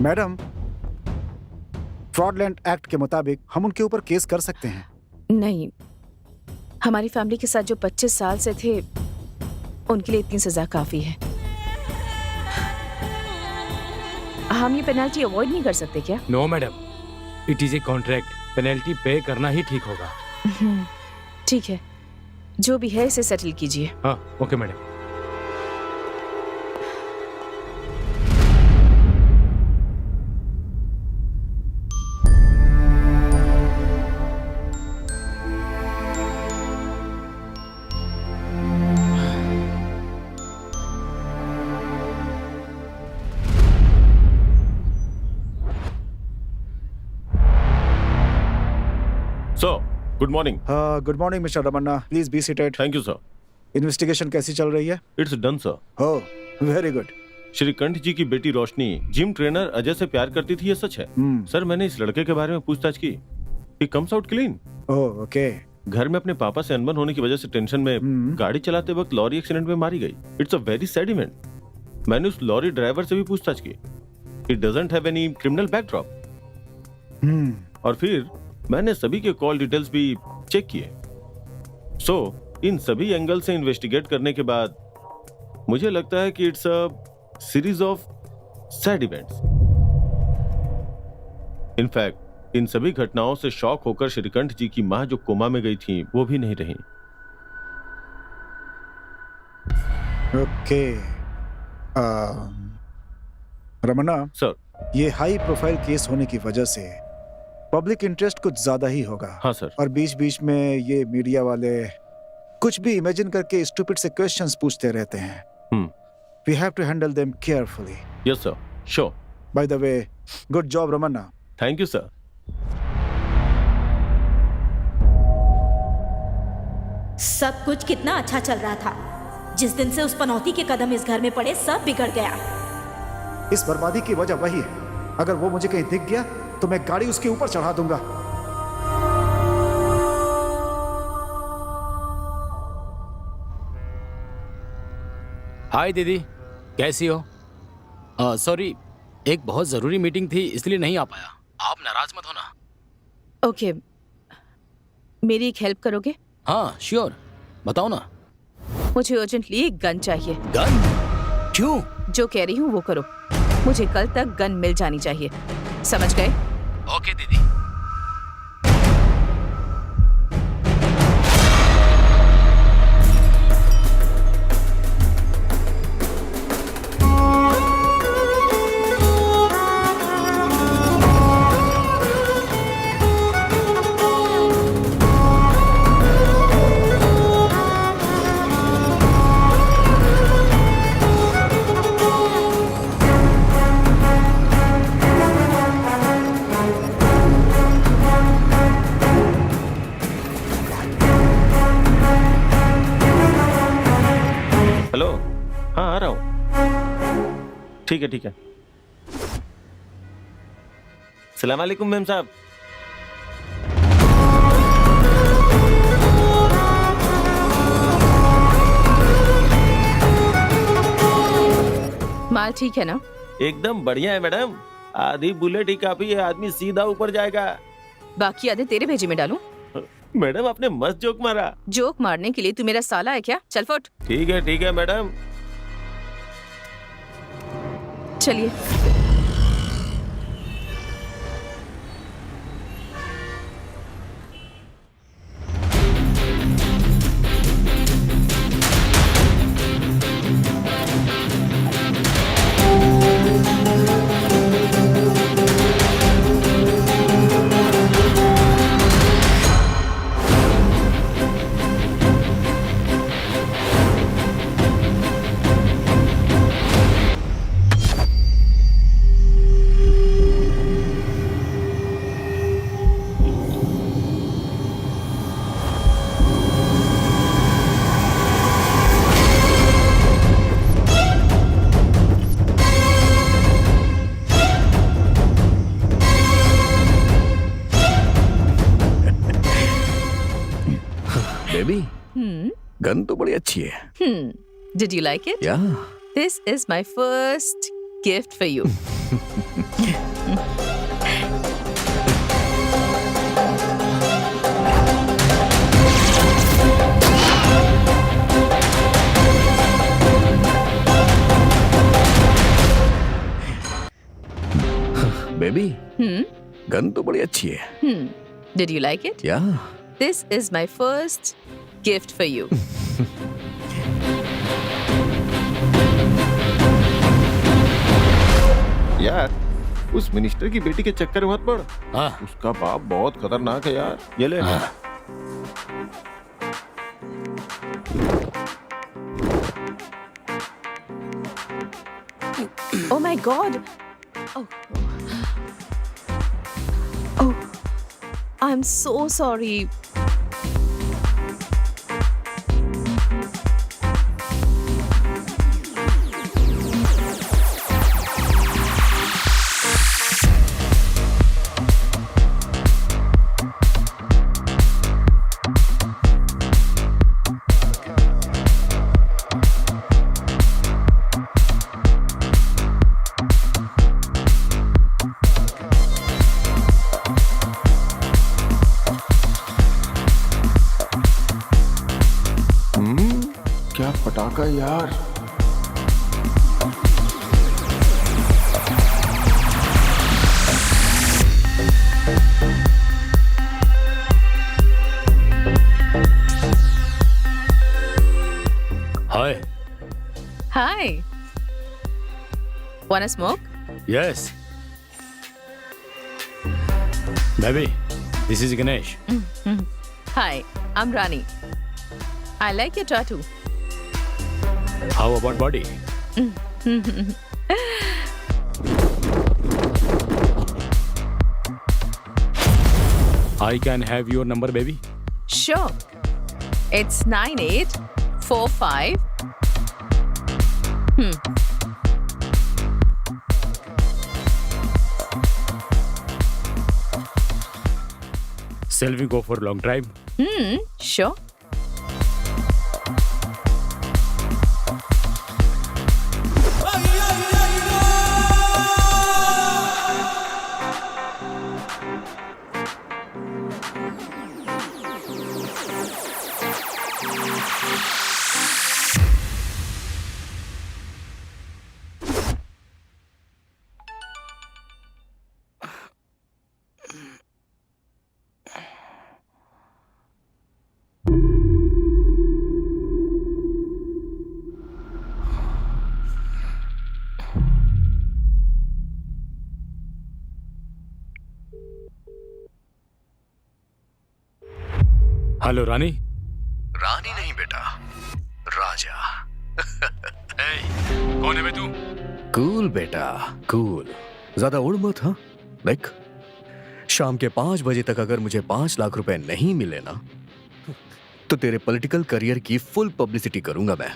Madam, फ्रॉडलैंड एक्ट के मुताबिक हम उनके ऊपर केस कर सकते हैं। नहीं, हमारी फैमिली के साथ जो 25 साल से थे उनके लिए इतनी सजा काफी है। हम ये पेनल्टी अवॉइड नहीं कर सकते क्या? No madam, it is a contract, penalty pay करना ही ठीक होगा। ठीक है, जो भी है इसे सेटल कीजिए। हाँ okay madam. So good morning. Good morning Mister Ramanna, please be seated. Thank you sir. Investigation कैसी चल रही है? It's done sir. Oh very good. Shrikant ji की बेटी रोशनी जिम ट्रेनर अजय से प्यार करती थी, ये सच है? सर मैंने इस लड़के के बारे में पूछताछ की। He comes out clean. Oh okay, घर में अपने पापा से अनबन होने की वजह से टेंशन में गाड़ी चलाते वक्त लॉरी एक्सीडेंट में मारी गई। It's a very sad event. मैंने उस लॉरी ड्राइवर से भी पूछताछ की। It doesn't have any criminal backdrop. और फिर मैंने सभी के कॉल डिटेल्स भी चेक किए। सो इन सभी एंगल से इन्वेस्टिगेट करने के बाद मुझे लगता है कि it's a series of sad events. In fact इन सभी घटनाओं से शॉक होकर श्रीकंठ जी की मां जो कोमा में गई थी वो भी नहीं रही। Okay Ramanna sir. ये हाई प्रोफाइल केस होने की वजह से पब्लिक इंटरेस्ट कुछ ज्यादा ही होगा। हाँ सर। और बीच बीच में ये मीडिया वाले कुछ भी इमेजिन करके स्टूपिड से क्वेश्चंस पूछते रहते हैं। We have to handle them carefully. Yes sir, sure. By the way, good job Ramanna. Thank you sir. सब कुछ कितना अच्छा चल रहा था। जिस दिन से उस पनौती के कदम इस घर में पड़े सब बिगड़ गया। इस बर्बादी की वजह वही है। अगर वो मुझे कहीं दिख गया तो मैं गाड़ी उसके ऊपर चढ़ा दूंगा। हाय दीदी, कैसी हो? सॉरी, एक बहुत जरूरी मीटिंग थी इसलिए नहीं आ पाया। आप नाराज मत होना। ओके, मेरी एक हेल्प करोगे? हाँ श्योर, बताओ ना। मुझे अर्जेंटली एक गन चाहिए। गन? क्यों? जो कह रही हूँ वो करो। मुझे कल तक गन मिल जानी चाहिए, समझ गए? ओके दीदी। ठीक है ठीक है। सलाम वालेकुम मैम साहब। माल ठीक है ना? एकदम बढ़िया है मैडम। आधी बुलेट ही काफी है, आदमी सीधा ऊपर जाएगा। बाकी आधे तेरे भेजे में डालूं? मैडम आपने मस्त जोक मारा। जोक मारने के लिए तू मेरा साला है क्या? चल फुट। ठीक है मैडम। चलिए। बेबी, गन तो बड़ी अच्छी है। Did you like it? Yeah. This is my first gift for you. Baby, gun तो बड़ी अच्छी है। Did you like it? Yeah. This is my first gift for you. यार उस मिनिस्टर की बेटी के चक्कर में मत पड़। हाँ। उसका बाप बहुत खतरनाक है यार। ये ले। हाँ। Oh my God. Oh, I'm so sorry. होगा यार? हाय. Hi. Wanna smoke? Yes. Baby, this is Ganesh. Hi, I'm Rani. I like your tattoo. How about body? I can have your number, baby. Sure. It's 9845. Shall we go for a long drive? Sure. Hello Rani. Rani नहीं बेटा, राजा. कौन है बे तू? Cool बेटा, cool. ज्यादा उड़ मत. हाँ, देख, शाम के 5 बजे तक अगर मुझे 5 लाख रुपए नहीं मिले ना, तो तेरे पॉलिटिकल करियर की फुल पब्लिसिटी करूंगा मैं.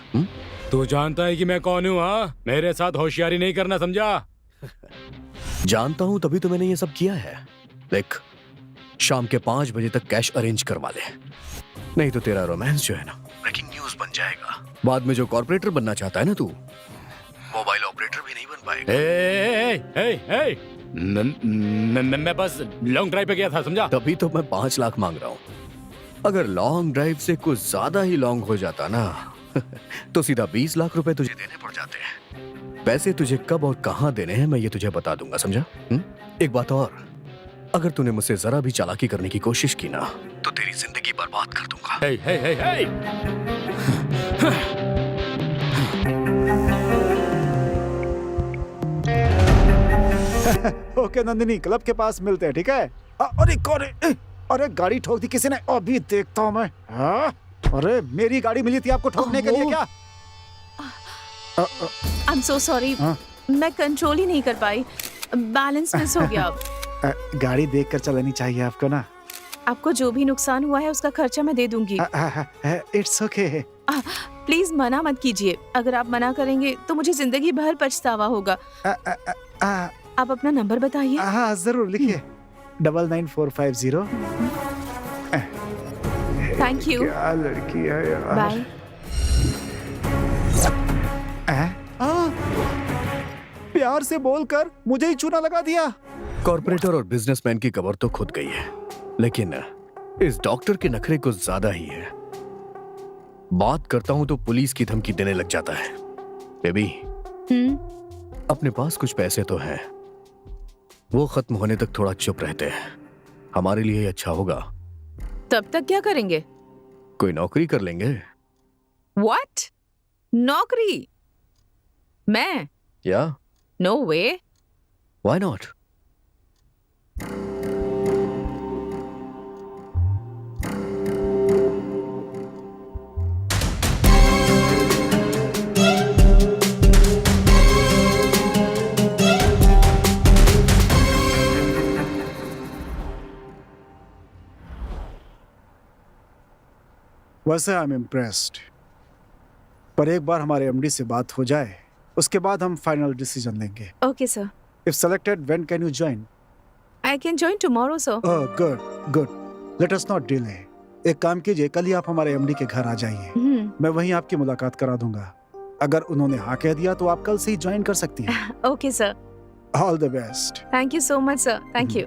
तू जानता है कि मैं कौन हूँ? हाँ, मेरे साथ होशियारी नहीं करना, समझा? जानता हूं, तभी तो मैंने ये सब किया है. देख, शाम के 5 बजे तक कैश अरेंज करवा ले, नहीं तो तेरा रोमांस जो है ना ब्रेकिंग न्यूज बन जाएगा. बाद में जो कॉर्पोरेटर बनना चाहता है ना तू, मोबाइल ऑपरेटर भी नहीं बन पाएगा. मैं बस लॉन्ग ड्राइव पे गया था, समझा? तभी तो मैं 5 लाख मांग रहा हूँ. अगर लॉन्ग ड्राइव से कुछ ज्यादा ही लॉन्ग हो जाता ना तो सीधा 20 लाख रुपए तुझे देने पड़ जाते हैं. पैसे तुझे कब और कहाँ देने हैं मैं ये तुझे बता दूंगा, समझा? एक बात और, अगर तूने मुझसे जरा भी चालाकी करने की कोशिश की ना तो तेरी जिंदगी बर्बाद कर दूंगा. ओके नंदिनी, क्लब के पास मिलते हैं, ठीक है? अरे कौन है? अरे गाड़ी ठोक दी किसी ने, अभी देखता हूँ मैं. हाँ? अरे मेरी गाड़ी मिली थी आपको ठोकने के लिए क्या? I'm so sorry. मैं कंट्रोल ही नहीं कर पाई, बैलेंस मिस हो गया. गाड़ी देखकर चलानी चाहिए आपको ना. आपको जो भी नुकसान हुआ है उसका खर्चा मैं दे दूंगी. It's okay. प्लीज मना मत कीजिए. अगर आप मना करेंगे तो मुझे जिंदगी भर पछतावा होगा. आप अपना नंबर बताइए. हाँ जरूर, लिखिए. 99450. Thank you. क्या लड़की है यार. बाय. प्यार से बोलकर मुझे ही चूना लगा दिया. कॉर्पोरेटर और बिजनेसमैन की कबर तो खुद गई है, लेकिन इस डॉक्टर के नखरे कुछ ज्यादा ही है. बात करता हूं तो पुलिस की धमकी देने लग जाता है. बेबी, अपने पास कुछ पैसे तो हैं, वो खत्म होने तक थोड़ा चुप रहते हैं. हमारे लिए ही अच्छा होगा. तब तक क्या करेंगे? कोई नौकरी कर लेंगे. What? नौकरी? मैं? या No way. Why not? वैसे आई एम इम्प्रेस्ड, पर एक बार हमारे एमडी से बात हो जाए उसके बाद हम फाइनल डिसीजन लेंगे. Okay, sir. If selected, when can you join? I can join tomorrow, sir. Oh, good, good. Let us not delay. एक काम कीजिए, कल ही आप हमारे एमडी के घर आ जाइए. मैं वहीं आपकी मुलाकात करा दूंगा. अगर उन्होंने हाँ कह दिया तो आप कल से ही ज्वाइन कर सकती हैं. Okay, sir. All the best. Thank you so much, sir. Thank you.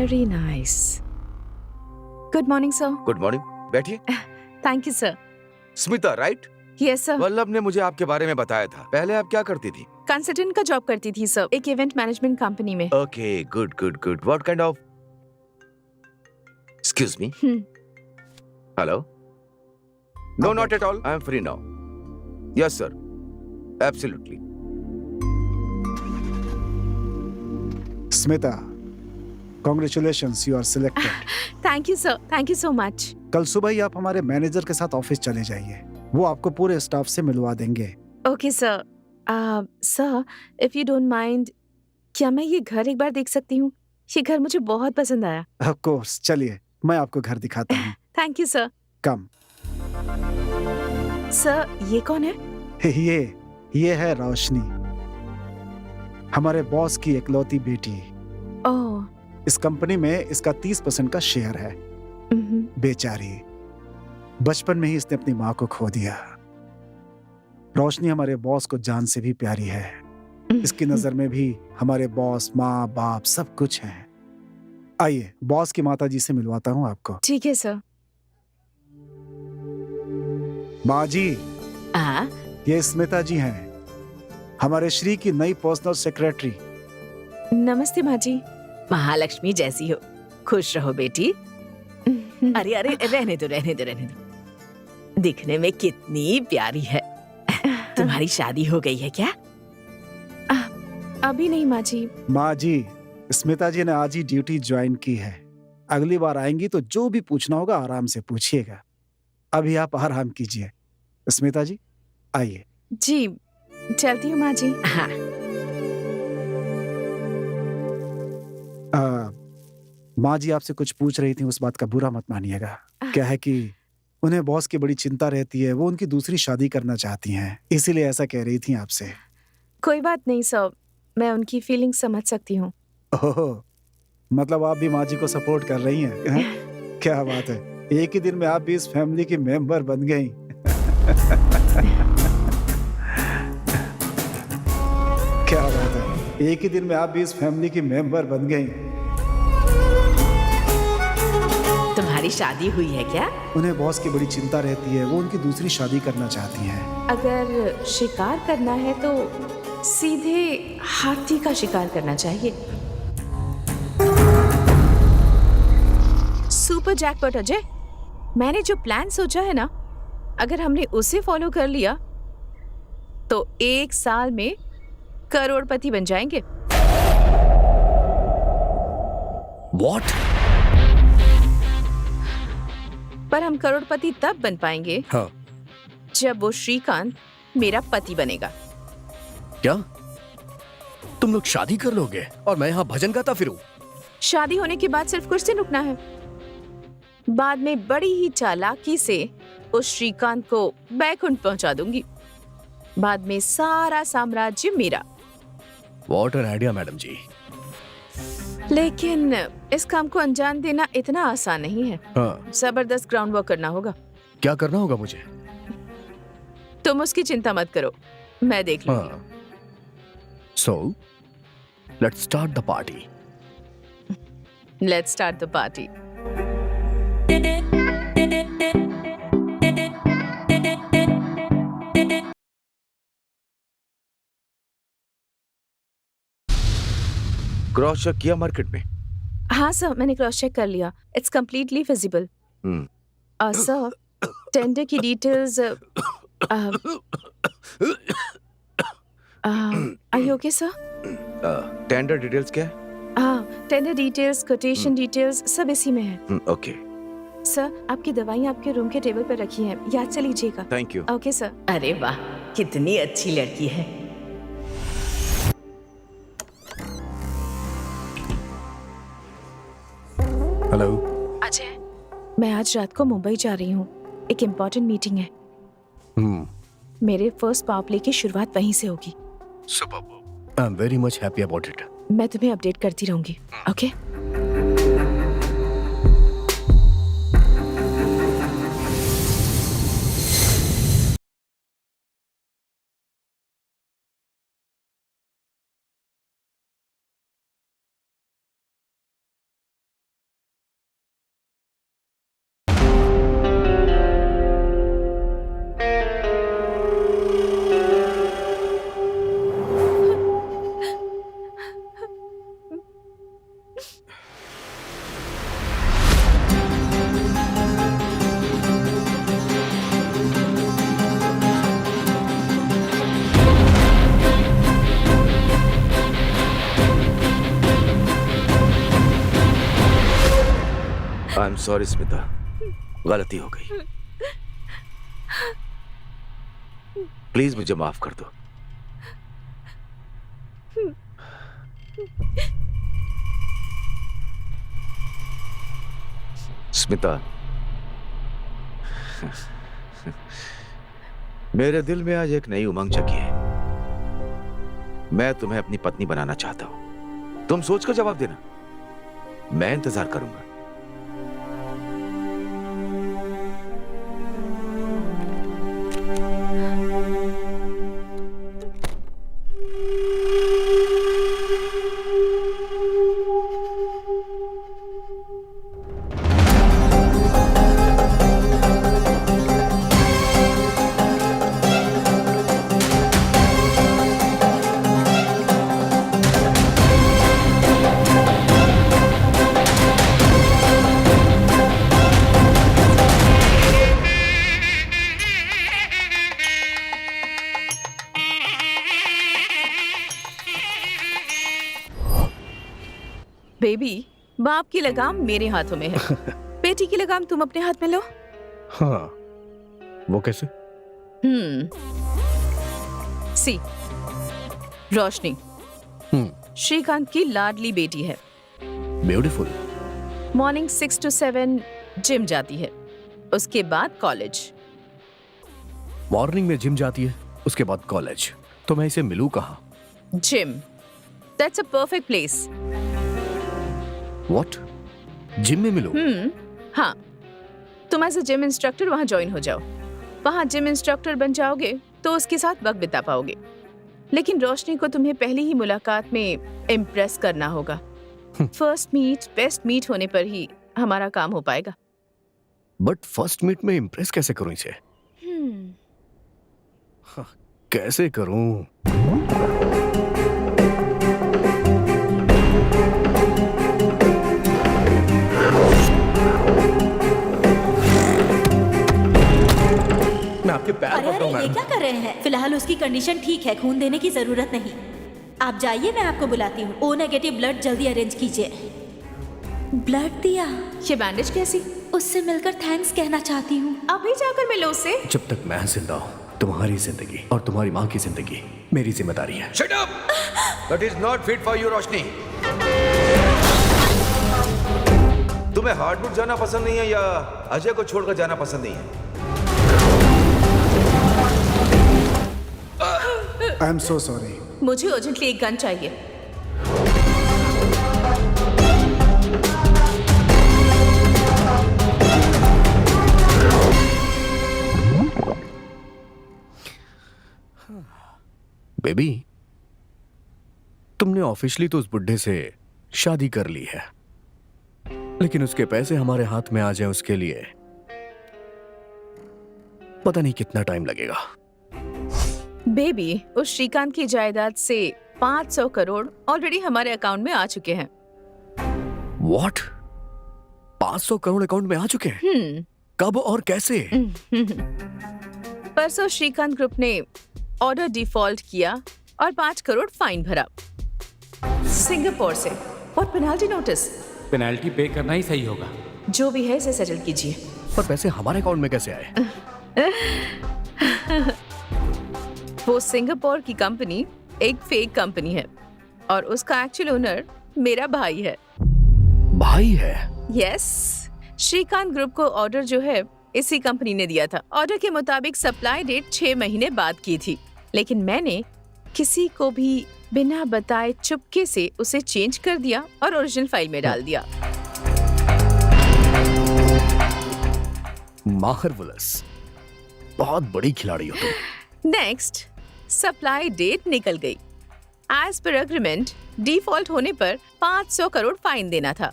Very nice. Good morning sir. Good morning, बैठिए। Thank you sir. Smita right? Yes sir. Vallabh ने मुझे आपके बारे में बताया था। पहले आप क्या करती थी? कंसल्टेंट का जॉब करती थी सर, एक इवेंट मैनेजमेंट कंपनी में। Okay, good good good. What kind of? Excuse me. Hello? No, not at all. I am free now. Yes sir, absolutely. Smita, congratulations, you are selected. Thank you sir, thank you so much. कल सुबह ही आप हमारे manager के साथ office चले जाइए, वो आपको पूरे स्टाफ से मिलवा देंगे। Okay sir. Sir, if you don't mind, क्या मैं ये घर एक बार देख सकती हूँ? ये घर मुझे बहुत पसंद आया। ऑफ कोर्स, चलिए मैं आपको घर दिखाता हूँ। Thank you sir. Come. Sir, ये कौन है? ये है रोशनी, हमारे बॉस की इकलौती बेटी। ओह। इस कंपनी में इसका 30% का शेयर है। बेचारी, बचपन में ही इसने अपनी माँ को खो दिया। रोशनी हमारे बॉस को जान से भी प्यारी है। इसकी नजर में भी हमारे बॉस, माँ बाप सब कुछ है। आइए बॉस की माता जी से मिलवाता हूँ आपको। ठीक है सर। माँ जी, आ? ये स्मिता जी हैं, हमारे श्री की नई पर्सनल सेक्रेटरी। नमस्ते माँ जी। महालक्ष्मी जैसी हो, खुश रहो बेटी। अरे अरे, रहने दो रहने दो रहने दो। दिखने में कितनी प्यारी है। तुम्हारी शादी हो गई है क्या? अभी नहीं माँ जी। माँ जी, स्मिता जी ने आज ही ड्यूटी ज्वाइन की है। अगली बार आएंगी तो जो भी पूछना होगा आराम से पूछिएगा। अभी आप आराम कीजिए। स्मिता जी आइए। जी, चलती हूँ माँ जी। हाँ। माँ जी आपसे कुछ पूछ रही थी, उस बात का बुरा मत मानिएगा। क्या है कि उन्हें बॉस की बड़ी चिंता रहती है, वो उनकी दूसरी शादी करना चाहती हैं, इसीलिए ऐसा कह रही थी आपसे। कोई बात नहीं सर, मैं उनकी फीलिंग समझ सकती हूँ। ओह, मतलब आप भी माँ जी को सपोर्ट कर रही हैं? क्या बात है, एक ही दिन में आप भी इस फैमिली की मेंबर बन गई। क्या बात है, एक ही दिन में आप भी इस फैमिली की मेंबर बन गई। तुम्हारी शादी हुई है क्या? उन्हें बॉस की बड़ी चिंता रहती है, वो उनकी दूसरी शादी करना चाहती हैं। अगर शिकार करना है तो सीधे हाथी का शिकार करना चाहिए। सुपर जैकपॉट अजय, मैंने जो प्लान सोचा है ना, अगर हमने उसे फॉलो कर लिया तो 1 साल में करोड़पति बन जाएंगे। What? पर हम करोड़पति तब बन पाएंगे हाँ। जब वो श्रीकांत मेरा पति बनेगा। क्या तुम लोग शादी कर लोगे और मैं यहाँ भजन गाता फिरूं? शादी होने के बाद सिर्फ कुछ दिन रुकना है, बाद में बड़ी ही चालाकी से उस श्रीकांत को बैकुंठ पहुंचा दूंगी। बाद में सारा साम्राज्य मेरा। What an idea, मैडम जी। लेकिन इस काम को अंजाम देना इतना आसान नहीं है। हाँ। जबरदस्त ग्राउंड वर्क करना होगा। क्या करना होगा मुझे? तुम उसकी चिंता मत करो, मैं देख लूंगी। हाँ। So, let's start the party. Let's start the party. Cross check किया मार्केट में? हाँ सर, मैंने क्रॉस चेक कर लिया। It's completely feasible. Sir, tender की details. Are you okay sir? Tender details क्या है? हाँ, टेंडर डिटेल्स, कोटेशन डिटेल्स सब इसी में है। ओके। सर, आपकी दवाइयाँ आपके रूम के टेबल पर रखी हैं, याद से लीजिएगा। Thank you. Okay sir. अरे वाह, कितनी अच्छी लड़की है। हेलो अजय, मैं आज रात को मुंबई जा रही हूँ, एक इम्पोर्टेंट मीटिंग है। मेरे फर्स्ट पावर प्ले की शुरुआत वहीं से होगी। Super. I am very much happy about it. मैं तुम्हें अपडेट करती रहूंगी। Okay? I am sorry Smita, गलती हो गई। प्लीज मुझे माफ कर दो। स्मिता, मेरे दिल में आज एक नई उमंग जगी है। मैं तुम्हें अपनी पत्नी बनाना चाहता हूं। तुम सोचकर जवाब देना, मैं इंतजार करूंगा। बेबी, बाप की लगाम मेरे हाथों में है, बेटी की लगाम तुम अपने हाथ में लो। हाँ, वो कैसे? सी, रोशनी श्रीकांत की लाडली बेटी है। ब्यूटीफुल। मॉर्निंग 6 to 7 जिम जाती है, उसके बाद कॉलेज। मॉर्निंग में जिम जाती है, उसके बाद कॉलेज। तो मैं इसे मिलूं कहाँ? Gym, that's a perfect place. What? Gym में मिलूं? हाँ, तुम एज अ जिम इंस्ट्रक्टर वहाँ ज्वाइन हो जाओ। वहाँ जिम इंस्ट्रक्टर बन जाओगे तो उसके साथ वक्त बिता पाओगे। लेकिन रोशनी को तुम्हें पहली ही मुलाकात में इम्प्रेस करना होगा। फर्स्ट मीट बेस्ट मीट होने पर ही हमारा काम हो पाएगा। बट फर्स्ट मीट में इम्प्रेस कैसे करूं इसे? कैसे करूं? मैं आपके पैर अरे पकड़ूंगा। अरे, ये क्या कर रहे हैं? फिलहाल उसकी कंडीशन ठीक है, खून देने की जरूरत नहीं। आप जाइए, मैं आपको बुलाती हूँ। ओ नेगेटिव ब्लड जल्दी अरेंज कीजिए। ब्लड दिया? ये बैंडेज कैसी? उससे मिलकर थैंक्स कहना चाहती हूँ। अभी जाकर मिलो उससे। जब तक मैं जिंदा हूँ, तुम्हारी जिंदगी और तुम्हारी माँ की जिंदगी मेरी जिम्मेदारी है। Shut up! That is not fit for you, रोशनी। तुम्हें हार्डवुड जाना पसंद नहीं है या अजय को छोड़कर जाना पसंद नहीं है? आई एम सो सॉरी। मुझे अर्जेंटली एक गन चाहिए। बेबी, तुमने ऑफिशियली तो उस बुड्ढे से शादी कर ली है, लेकिन उसके पैसे हमारे हाथ में आ जाए उसके लिए पता नहीं कितना टाइम लगेगा। बेबी, उस श्रीकांत की जायदाद से 500 करोड़ ऑलरेडी हमारे अकाउंट में आ चुके हैं। व्हाट? 500 करोड़ अकाउंट में आ चुके हैं? कब और कैसे? परसों श्रीकांत ग्रुप ने ऑर्डर डिफॉल्ट किया और 5 करोड़ फाइन भरा सिंगापुर से। और पेनाल्टी नोटिस। पेनाल्टी पे करना ही सही होगा। जो भी है इसे सेटल कीजिए। पर पैसे हमारे अकाउंट में कैसे आए? वो सिंगापुर की कंपनी एक फेक कंपनी है और उसका एक्चुअल ओनर मेरा भाई है। भाई है? यस, श्रीकांत ग्रुप को ऑर्डर जो है इसी कंपनी ने दिया था। ऑर्डर के मुताबिक सप्लाई डेट 6 महीने बाद की थी, लेकिन मैंने किसी को भी बिना बताए चुपके से उसे चेंज कर दिया और ओरिजिनल फाइल में डाल दिया। मार्वलस, बहुत बड़ी खिलाड़ी हो तुम। नेक्स्ट, सप्लाई डेट निकल गई। एज पर एग्रीमेंट डिफॉल्ट होने पर 500 करोड़ फाइन देना था,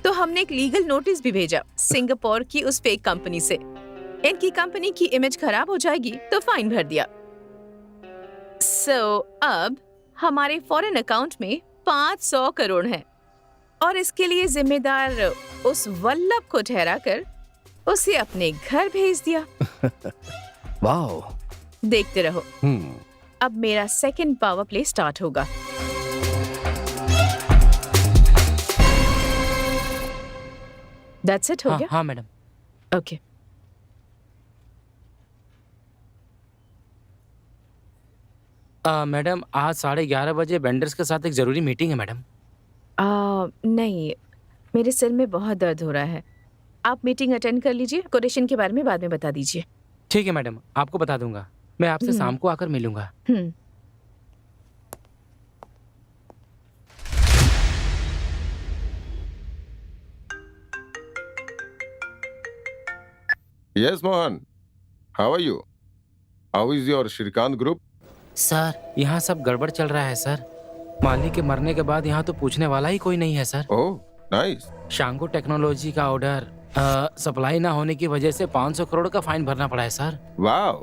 तो हमने एक लीगल नोटिस भी भेजा सिंगापुर की उस फेक कंपनी से। इनकी कंपनी की इमेज खराब हो जाएगी तो फाइन भर दिया। सो अब हमारे फॉरेन अकाउंट में 500 करोड़ हैं और इसके लिए जिम्मेदार उस वल्लभ को ठहराकर उसे अपने घर भेज दिया। वाओ। देखते रहो, अब मेरा सेकंड पावर प्ले स्टार्ट होगा। दैट्स इट, हो गया? हाँ मैडम। ओके। मैडम आज 11:30 बजे वेंडर्स के साथ एक जरूरी मीटिंग है मैडम। नहीं, मेरे सिर में बहुत दर्द हो रहा है। आप मीटिंग अटेंड कर लीजिए, कोटेशन के बारे में बाद में बता दीजिए। ठीक है मैडम, आपको बता दूंगा। मैं आपसे शाम को आकर मिलूंगा। Yes, Mohan. How are you? How is your Shrikant group? Sir यहाँ सब गड़बड़ चल रहा है सर। मालिक के मरने के बाद यहाँ तो पूछने वाला ही कोई नहीं है सर। Oh, nice. शांगो टेक्नोलॉजी का ऑर्डर सप्लाई ना होने की वजह से 500 करोड़ का फाइन भरना पड़ा है sir. Wow.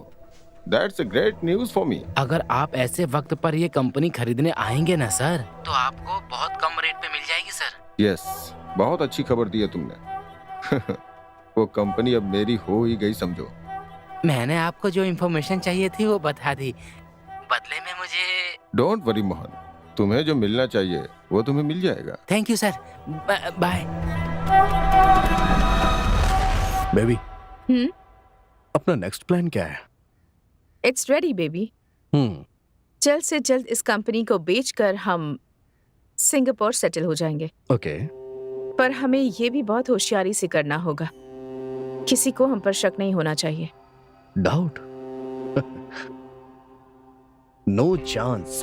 That's a great news for me. अगर आप ऐसे वक्त पर ये कंपनी खरीदने आएंगे ना सर, तो आपको बहुत कम रेट पे मिल जाएगी सर। Yes. बहुत अच्छी खबर दी है तुमने। वो कंपनी अब मेरी हो ही गई समझो। मैंने आपको जो इन्फॉर्मेशन चाहिए थी वो बता दी, बदले में मुझे। डोंट वरी मोहन, तुम्हें जो मिलना चाहिए वो तुम्हें मिल जाएगा। Thank you sir, bye. Baby, अपना नेक्स्ट प्लान क्या है? It's ready baby. जल्द से जल्द इस कंपनी को बेचकर हम सिंगापुर सेटल हो जाएंगे। ओके। पर हमें ये भी बहुत होशियारी से करना होगा। किसी को हम पर शक नहीं होना चाहिए। डाउट? No chance.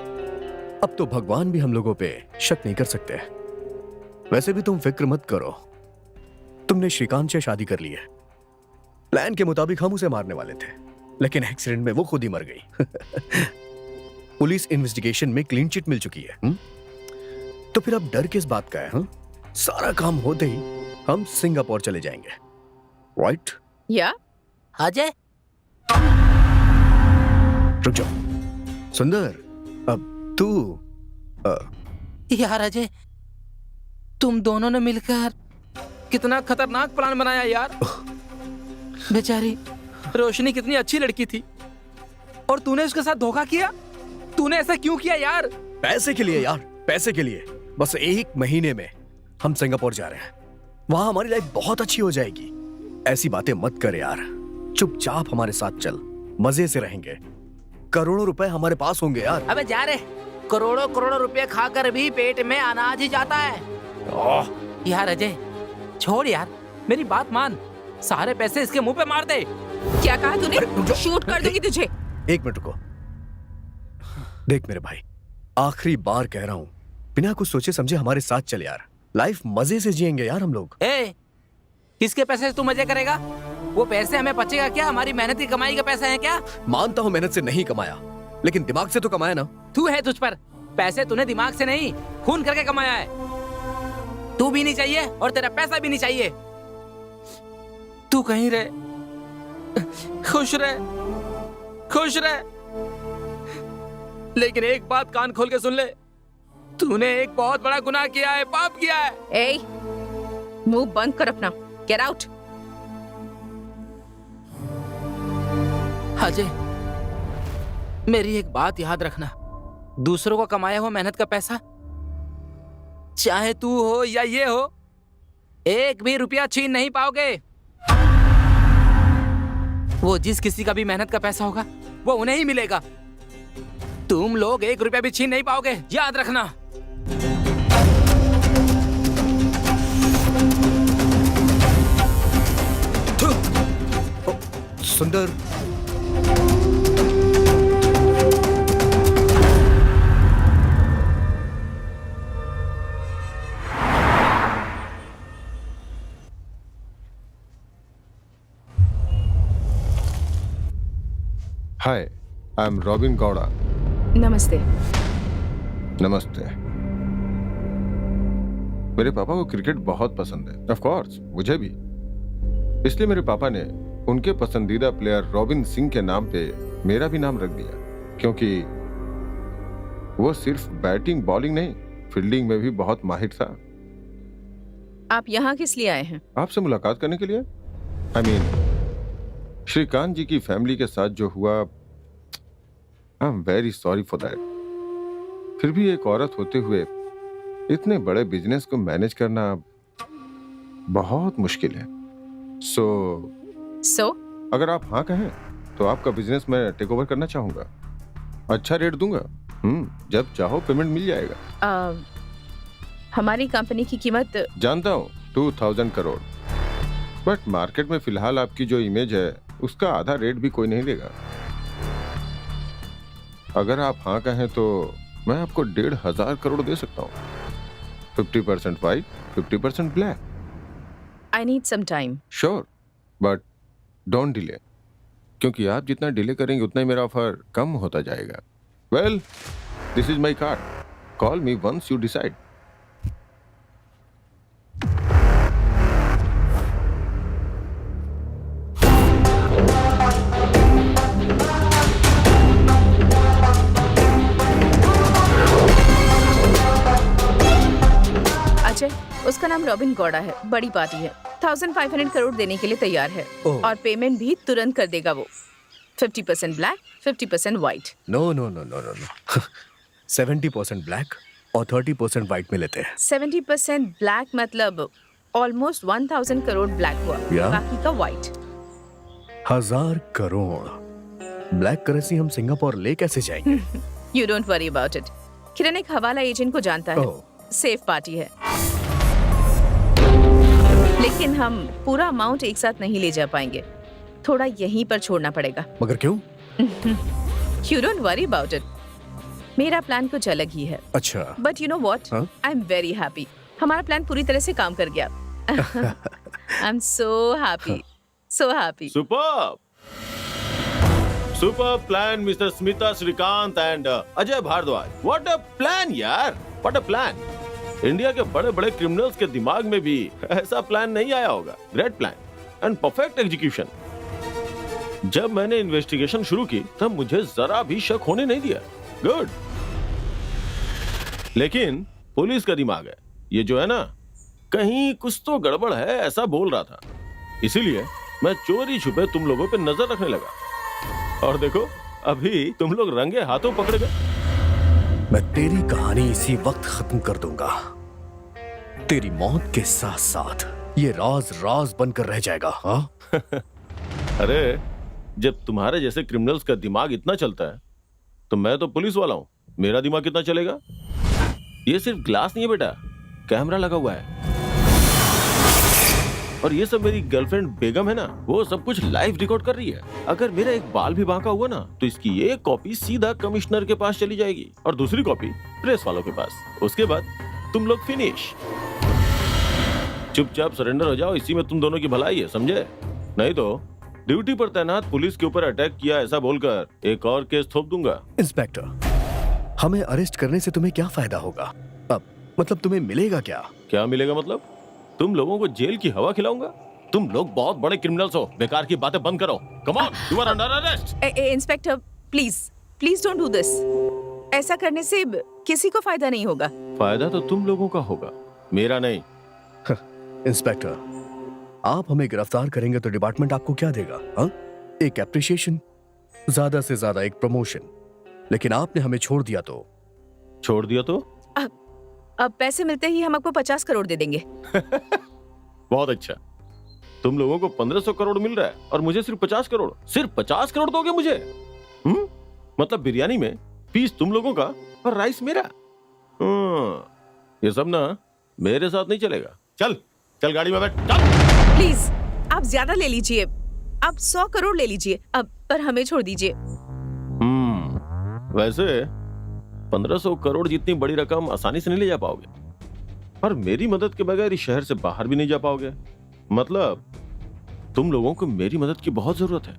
अब तो भगवान भी हम लोगों पे शक नहीं कर सकते। वैसे भी तुम फिक्र मत करो, तुमने श्रीकांत से शादी कर ली है। प्लान के मुताबिक हम उसे मारने वाले थे, लेकिन एक्सीडेंट में वो खुद ही मर गई। पुलिस इन्वेस्टिगेशन में क्लीन चिट मिल चुकी है। तो फिर अब डर किस बात का है? सारा काम होते ही हम सिंगापुर चले जाएंगे, राइट? या अजय, रुक जाओ। सुंदर, अब तू यार अजय, तुम दोनों ने मिलकर कितना खतरनाक प्लान बनाया यार। बेचारी रोशनी कितनी अच्छी लड़की थी और तूने उसके साथ धोखा किया। तूने ऐसा क्यों किया यार? पैसे के लिए यार, पैसे के लिए। बस 1 महीने में हम सिंगापुर जा रहे हैं। वहां हमारी लाइफ बहुत अच्छी हो जाएगी। ऐसी बातें मत कर यार, चुपचाप हमारे साथ चल, मजे से रहेंगे। करोड़ों रुपए हमारे पास होंगे यार। अबे जा रे, करोड़ों करोड़ों रुपए खाकर भी पेट में अनाज ही जाता है। यार अजय छोड़ यार, मेरी बात मान। सारे पैसे इसके मुंह पे मार दे। क्या कहा तूने? शूट कर दूंगी तुझे। 1 मिनट रुको। देख मेरे भाई, आखिरी बार कह रहा हूं, बिना कुछ सोचे समझे हमारे साथ चल यार। लाइफ मजे से जिएंगे यार हम लोग। किसके पैसे से तू मजे करेगा? वो पैसे हमें बचेगा क्या? हमारी मेहनत की कमाई के पैसे हैं क्या? मानता हूं मेहनत से नहीं कमाया, लेकिन दिमाग से तो कमाया ना। तू है तुझ पर। पैसे तूने दिमाग से नहीं, खून करके कमाया है। तू भी नहीं चाहिए और तेरा पैसा भी नहीं चाहिए। तू कहीं रहे, खुश रहे, खुश रहे। लेकिन एक बात कान खोल के सुन ले, तूने एक बहुत बड़ा गुनाह किया है, पाप किया है। ए, मुंह बंद कर अपना। Get out. अजय, मेरी एक बात याद रखना, दूसरों का कमाया हुआ मेहनत का पैसा, चाहे तू हो या ये हो, 1 भी रुपया छीन नहीं पाओगे। वो जिस किसी का भी मेहनत का पैसा होगा वो उन्हें ही मिलेगा। तुम लोग 1 रुपया भी छीन नहीं पाओगे, याद रखना। सुंदर, हाय, आई एम रॉबिन गौड़ा। नमस्ते। नमस्ते। मेरे पापा को क्रिकेट बहुत पसंद है, ऑफ कोर्स मुझे भी। इसलिए मेरे पापा ने उनके पसंदीदा प्लेयर रॉबिन सिंह के नाम पे मेरा भी नाम रख दिया, क्योंकि वो सिर्फ बैटिंग बॉलिंग नहीं, फील्डिंग में भी बहुत माहिर था। आप यहाँ किस लिए आए हैं? आपसे मुलाकात करने के लिए। आई मीन, श्रीकांत जी की फैमिली के साथ जो हुआ, आई am very sorry for that. फिर भी एक औरत होते हुए इतने बड़े बिजनेस को मैनेज करना बहुत मुश्किल है। सो सो अगर आप हाँ कहें तो आपका बिजनेस मैं टेक ओवर करना चाहूंगा। अच्छा रेट दूंगा। जब चाहो पेमेंट मिल जाएगा। हमारी कंपनी की कीमत जानता हूँ 2000 करोड़, बट मार्केट में फिलहाल आपकी जो इमेज है उसका आधा रेट भी कोई नहीं देगा। अगर आप हाँ कहें तो मैं आपको 1500 करोड़ दे सकता हूँ। 50% white, 50% black. I need some time. Sure, but don't delay, क्योंकि आप जितना डिले करेंगे उतना ही मेरा ऑफर कम होता जाएगा। Well, this is my card, call me once you decide. Ajay, उसका नाम रॉबिन गौड़ा है, बड़ी पार्टी है, 1500 करोड़ देने के लिए तैयार है और पेमेंट भी तुरंत कर देगा वो। 50% black, 50% white. No no no no no no 70% black और 30% व्हाइट में लेते हैं। 70% ब्लैक मतलब ऑलमोस्ट 1000 करोड़ ब्लैक हुआ, या? बाकी का व्हाइट। 1000 करोड़ ब्लैक करेंसी हम सिंगापुर ले कैसे जाएंगे? You don't worry about it. Kiran एक हवाला एजेंट को जानता है, सेफ पार्टी है, लेकिन हम पूरा अमाउंट एक साथ नहीं ले जा पाएंगे, थोड़ा यहीं पर छोड़ना पड़ेगा। मगर क्यों? You don't worry about it, मेरा प्लान कुछ अलग ही है। अच्छा, but you know what, I am very happy. हमारा प्लान पूरी तरह से काम कर गया। I am so happy, so happy. Superb, super plan mister Smita Srikanth and Ajay Bhardwaj. What a plan यार, व्हाट अ प्लान। इंडिया के बड़े बड़े क्रिमिनल्स के दिमाग में भी ऐसा प्लान नहीं आया होगा। Great plan and perfect execution. जब मैंने इन्वेस्टिगेशन शुरू की तब मुझे जरा भी शक होने नहीं दिया। गुड। लेकिन पुलिस का दिमाग है, ये जो है ना, कहीं कुछ तो गड़बड़ है ऐसा बोल रहा था। इसीलिए मैं चोरी छुपे तुम लोगों पे नजर रखने लगा और देखो अभी तुम लोग रंगे हाथों पकड़े गए। मैं तेरी कहानी इसी वक्त खत्म कर दूंगा। तेरी मौत के साथ साथ ये राज राज बनकर रह जाएगा। हाँ? अरे जब तुम्हारे जैसे क्रिमिनल्स का दिमाग इतना चलता है तो मैं तो पुलिस वाला हूँ, मेरा दिमाग कितना चलेगा। ये सिर्फ ग्लास नहीं है बेटा, कैमरा लगा हुआ है और ये सब मेरी गर्लफ्रेंड बेगम है ना, वो सब कुछ लाइव रिकॉर्ड कर रही है। अगर मेरा एक बाल भी बांका हुआ ना तो इसकी एक कॉपी सीधा कमिश्नर के पास चली जाएगी और दूसरी कॉपी प्रेस वालों के पास। उसके बाद तुम लोग फिनिश। चुपचाप सरेंडर हो जाओ, इसी में तुम दोनों की भलाई है, समझे? नहीं तो ड्यूटी पर तैनात पुलिस के ऊपर अटैक किया ऐसा बोलकर एक और केस थोप दूंगा। इंस्पेक्टर, हमें अरेस्ट करने से तुम्हें क्या फायदा होगा? अब मतलब तुम्हें मिलेगा क्या? क्या मिलेगा मतलब? तुम लोगों को जेल की हवा खिलाऊंगा। तुम लोग बहुत बड़े क्रिमिनल्स हो, बेकार की बातें बंद करो। Come on, you are under arrest. Inspector please please don't do this. ऐसा करने से किसी को फायदा नहीं होगा। फायदा तो तुम लोगों का होगा, मेरा नहीं। इंस्पेक्टर, आप हमें गिरफ्तार करेंगे तो डिपार्टमेंट आपको क्या देगा? हाँ? एक एप्रिशिएशन, ज्यादा से ज्यादा एक प्रमोशन। लेकिन आपने हमें छोड़ दिया तो? छोड़ दिया तो? अब पैसे मिलते ही हम आपको 50 करोड़ दे देंगे। बहुत अच्छा। तुम लोगों को 1500 करोड़ मिल रहा है और मुझे सिर्फ 50 करोड़। सिर्फ 50 करोड़ दोगे मुझे? मतलब बिरयानी में पीस तुम लोगों का और राइस मेरा। ये सब ना मेरे साथ नहीं चलेगा। चल चल गाड़ी में बैठ, चल। प्लीज आप ज्यादा ले लीजिए, आप 100 करोड़ ले लीजिए अब, पर हमें छोड़ दीजिए। वैसे 1500 करोड़ जितनी बड़ी रकम आसानी से नहीं ले जा पाओगे और मेरी मदद के बगैर इस शहर से बाहर भी नहीं जा पाओगे। मतलब तुम लोगों को मेरी मदद की बहुत जरूरत है,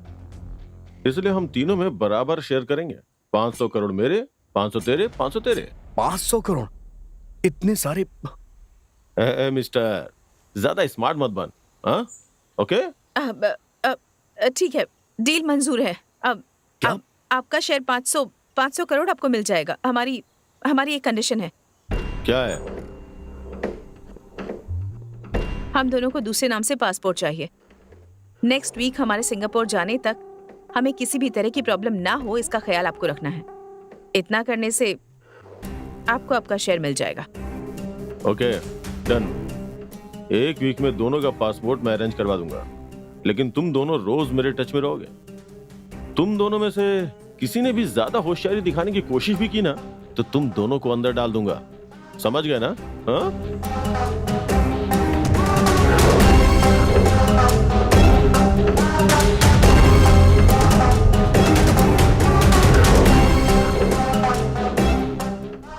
इसलिए हम तीनों में बराबर शेयर करेंगे। 500 करोड़ मेरे, 500 तेरे, 500 तेरे। 500 करोड़? इतने सारे? मिस्टर, ज्यादा स्मार्ट मत बन। हाँ? ओके? ठीक है, डील मंजूर है। अब आपका शेयर 500 करोड़ आपको मिल जाएगा। हमारी एक कंडीशन है। क्या है? हम दोनों को दूसरे नाम से पासपोर्ट चाहिए। नेक्स्ट वीक हमारे सिंगापुर जाने तक हमें किसी भी तरह की प्रॉब्लम ना हो, इसका ख्याल आपको रखना है। इतना करने से आपको आपका शेयर मिल जाएगा। Okay, done. 1 वीक में दोनों का पासपोर्ट मैं अरेंज करवा दूंगा, लेकिन तुम दोनों रोज मेरे टच में रहोगे। तुम दोनों में से किसी ने भी ज्यादा होशियारी दिखाने की कोशिश भी की ना, तो तुम दोनों को अंदर डाल दूंगा। समझ गए ना? हाँ?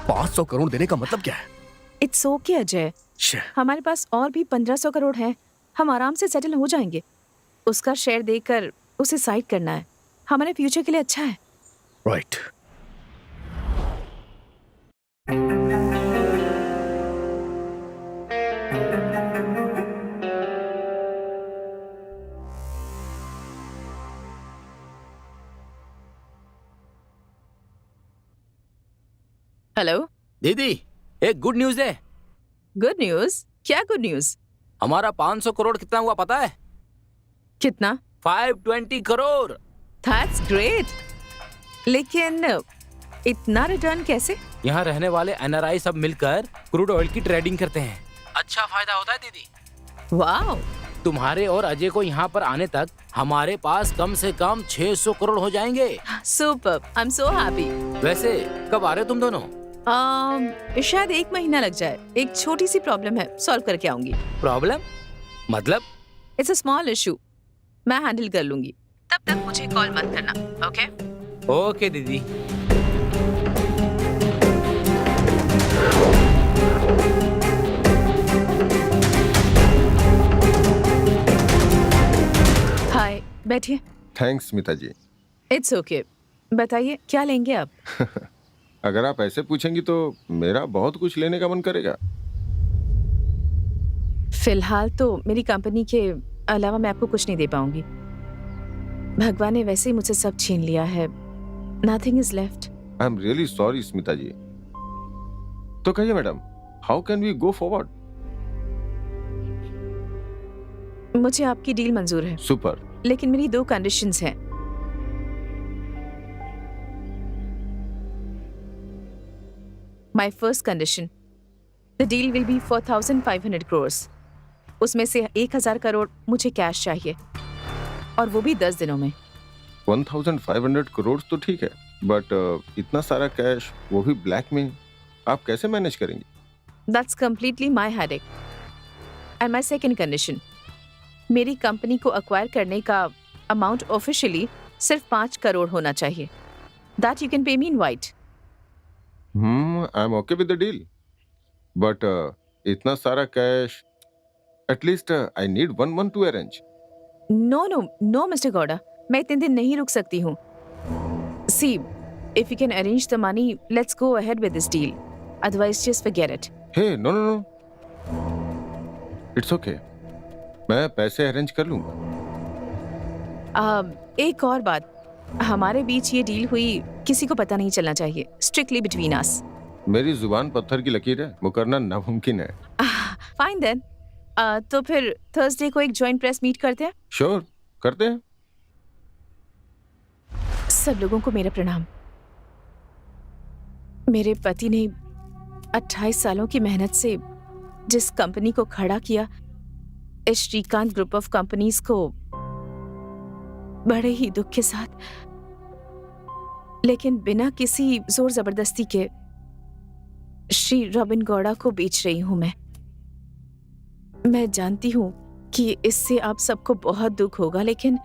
$500 करोड़ देने का मतलब क्या है? इट्स ओके अजय, शे, हमारे पास और भी 1500 करोड़ हैं, हम आराम से सेटल हो जाएंगे। उसका शेयर देकर उसे साइड करना है, हमारे फ्यूचर के लिए अच्छा है। राइट। हेलो, दीदी, एक गुड न्यूज है। Good news? क्या गुड न्यूज? हमारा 500 करोड़ कितना हुआ पता है? कितना? 520 करोड़। दैट्स ग्रेट, लेकिन इतना रिटर्न कैसे? यहाँ रहने वाले NRI सब मिलकर क्रूड ऑयल की ट्रेडिंग करते हैं। अच्छा फायदा होता है दीदी। वाओ, तुम्हारे और अजय को यहाँ पर आने तक हमारे पास कम से कम 600 करोड़ हो जाएंगे। Super, I am so happy. वैसे कब आ रहे हो तुम दोनों? शायद 1 महीना लग जाए, एक छोटी सी प्रॉब्लम है, सॉल्व करके आऊंगी। प्रॉब्लम मतलब? इट्स अ स्मॉल इशू, मैं हैंडल कर लूंगी। तब तक मुझे कॉल मत करना, ओके? ओके दीदी। हाय, बैठिए। Thanks Smita ji. It's okay, बताइए क्या लेंगे आप? अगर आप ऐसे पूछेंगी तो मेरा बहुत कुछ लेने का मन करेगा। फिलहाल तो मेरी कंपनी के अलावा मैं आपको कुछ नहीं दे पाऊंगी। भगवान ने वैसे ही मुझसे सब छीन लिया है, nothing is left. I am really sorry Smita ji. तो कहिए madam, how can we go forward? मुझे आपकी डील मंजूर है, सुपर। लेकिन मेरी 2 कंडीशंस हैं। My first condition, the deal will be for 1500 crores। उसमें से 1000 करोड़ मुझे कैश चाहिए, और वो भी 10 दिनों में। 1500 करोड़ तो ठीक है, बट इतना सारा कैश, वो भी ब्लैक में, आप कैसे मैनेज करेंगे? That's completely my headache. And my second condition, मेरी कंपनी को अक्वायर करने का अमाउंट ऑफिशियली सिर्फ 5 करोड़ होना चाहिए। That you can pay me in white. I am okay with the deal, but इतना सारा cash, at least I need 1 month to arrange. No mister Gowda, मैं इतने दिन नहीं रुक सकती हूँ। See, if you can arrange the money, let's go ahead with this deal, otherwise just forget it. Hey no no no, it's okay, मैं पैसे arrange कर लूंगा। एक और बात, हमारे बीच ये डील हुई किसी को पता नहीं चलना चाहिए, स्ट्रिक्टली बिटवीन अस। मेरी जुबान पत्थर की लकीर है, मुकरना नामुमकिन है। फाइन देन, तो फिर थर्सडे को एक जॉइंट प्रेस मीट करते हैं। श्योर, करते हैं। सब लोगों को मेरा प्रणाम। मेरे पति ने 28 सालों की मेहनत से जिस कंपनी को खड़ा किया, इस श्रीकांत ग्रुप ऑफ कंपनीज को बड़े ही दुख के साथ, लेकिन बिना किसी जोर जबरदस्ती के, श्री रॉबिन गौड़ा को बेच रही हूं मैं जानती हूं कि इससे आप सबको बहुत दुख होगा, लेकिन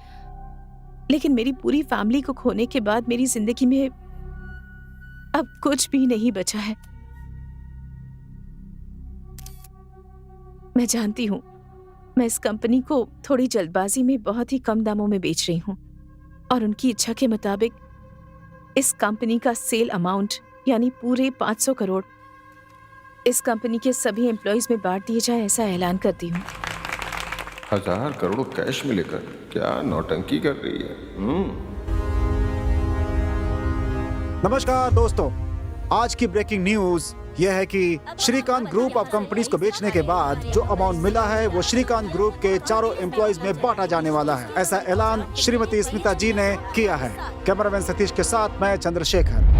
मेरी पूरी फैमिली को खोने के बाद मेरी जिंदगी में अब कुछ भी नहीं बचा है। मैं जानती हूं मैं इस कंपनी को थोड़ी जल्दबाजी में बहुत ही कम दामों में बेच रही हूं, और उनकी इच्छा के मुताबिक इस कंपनी का सेल अमाउंट यानी पूरे 500 करोड़ इस कंपनी के सभी एम्प्लॉइज में बांट दिए जाए, ऐसा ऐलान करती हूँ। 1000 करोड़ कैश में लेकर क्या नौटंकी कर रही है? नमस्कार दोस्तों, आज की ब्रेकिंग न्यूज यह है कि श्रीकांत ग्रुप ऑफ कंपनीज को बेचने के बाद जो अमाउंट मिला है वो श्रीकांत ग्रुप के चारों एम्प्लॉइज में बांटा जाने वाला है। ऐसा ऐलान श्रीमती स्मिता जी ने किया है। कैमरामैन सतीश के साथ मैं चंद्रशेखर।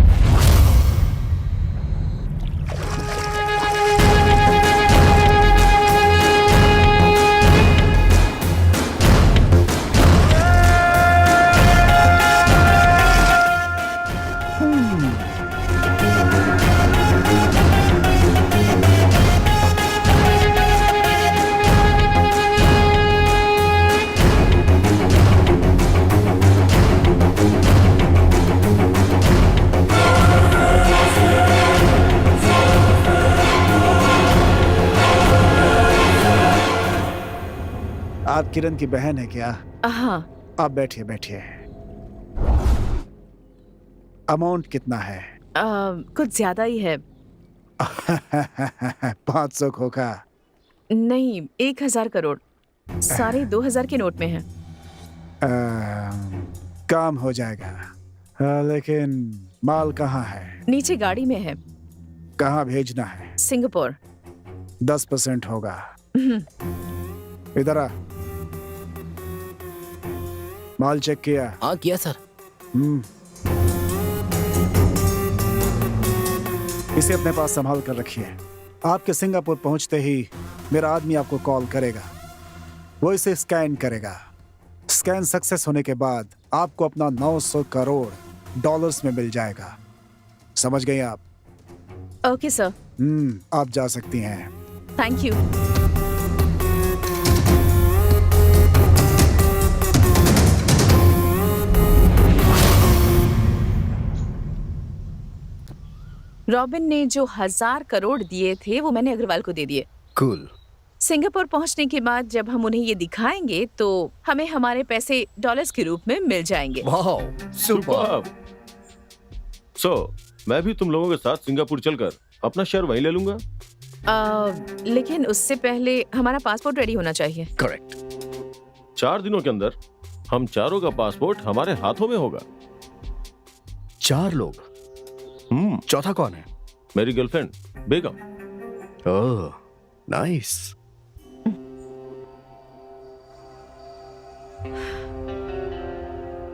आप किरण की बहन है क्या? हाँ। आप बैठिए बैठिए। अमाउंट कितना है? कुछ ज्यादा ही है। 500 खोखा। नहीं, 1000 करोड़। सारे 2000 के नोट में है। काम हो जाएगा, लेकिन माल कहाँ है? नीचे गाड़ी में है। कहाँ भेजना है? सिंगापुर। 10% होगा। इधर आ। माल चेक किया? हाँ किया सर। इसे अपने पास संभाल कर रखिए। आपके सिंगापुर पहुंचते ही मेरा आदमी आपको कॉल करेगा। वो इसे स्कैन करेगा। स्कैन सक्सेस होने के बाद आपको अपना 900 करोड़ डॉलर्स में मिल जाएगा। समझ गई आप? Okay sir. आप जा सकती हैं। Thank you. रॉबिन ने जो 1000 करोड़ दिए थे वो मैंने अग्रवाल को दे दिए। कूल। सिंगापुर पहुंचने के बाद जब हम उन्हें ये दिखाएंगे तो हमें हमारे पैसे डॉलर्स के रूप में मिल जाएंगे। Wow, super. सो मैं भी तुम लोगों के साथ सिंगापुर चलकर अपना शेयर वहीं ले लूंगा। लेकिन उससे पहले हमारा पासपोर्ट रेडी होना चाहिए। करेक्ट। 4 दिनों के अंदर हम चारों का पासपोर्ट हमारे हाथों में होगा। 4 लोग? चौथा कौन है? मेरी गर्लफ्रेंड बेगम। ओह, नाइस।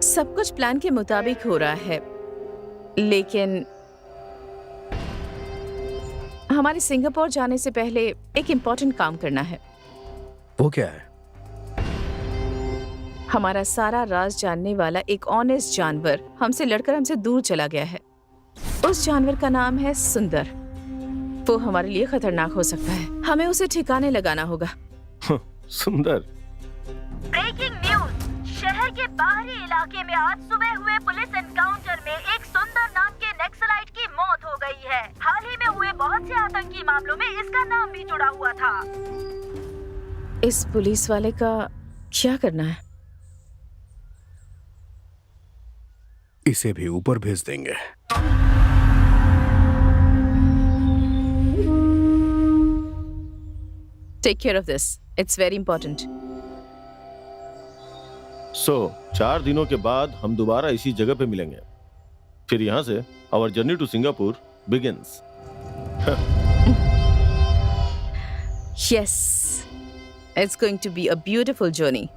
सब कुछ प्लान के मुताबिक हो रहा है, लेकिन हमारे सिंगापुर जाने से पहले एक इम्पोर्टेंट काम करना है। वो क्या है? हमारा सारा राज जानने वाला एक ऑनेस्ट जानवर हमसे लड़कर हमसे दूर चला गया है। उस जानवर का नाम है सुंदर। वो हमारे लिए खतरनाक हो सकता है। हमें उसे ठिकाने लगाना होगा। सुंदर। Breaking news. शहर के बाहरी इलाके में आज सुबह हुए पुलिस एनकाउंटर में एक सुंदर नाम के नक्सलाइट की मौत हो गई है। हाल ही में हुए बहुत से आतंकी मामलों में इसका नाम भी जुड़ा हुआ था। इस पुलिस वाले का क्या करना है? इसे भी ऊपर भेज देंगे। Take care of this. It's very important. सो 4 दिनों के बाद हम दोबारा इसी जगह पे मिलेंगे। फिर यहाँ से our journey to Singapore begins. Yes. It's going to be a beautiful journey.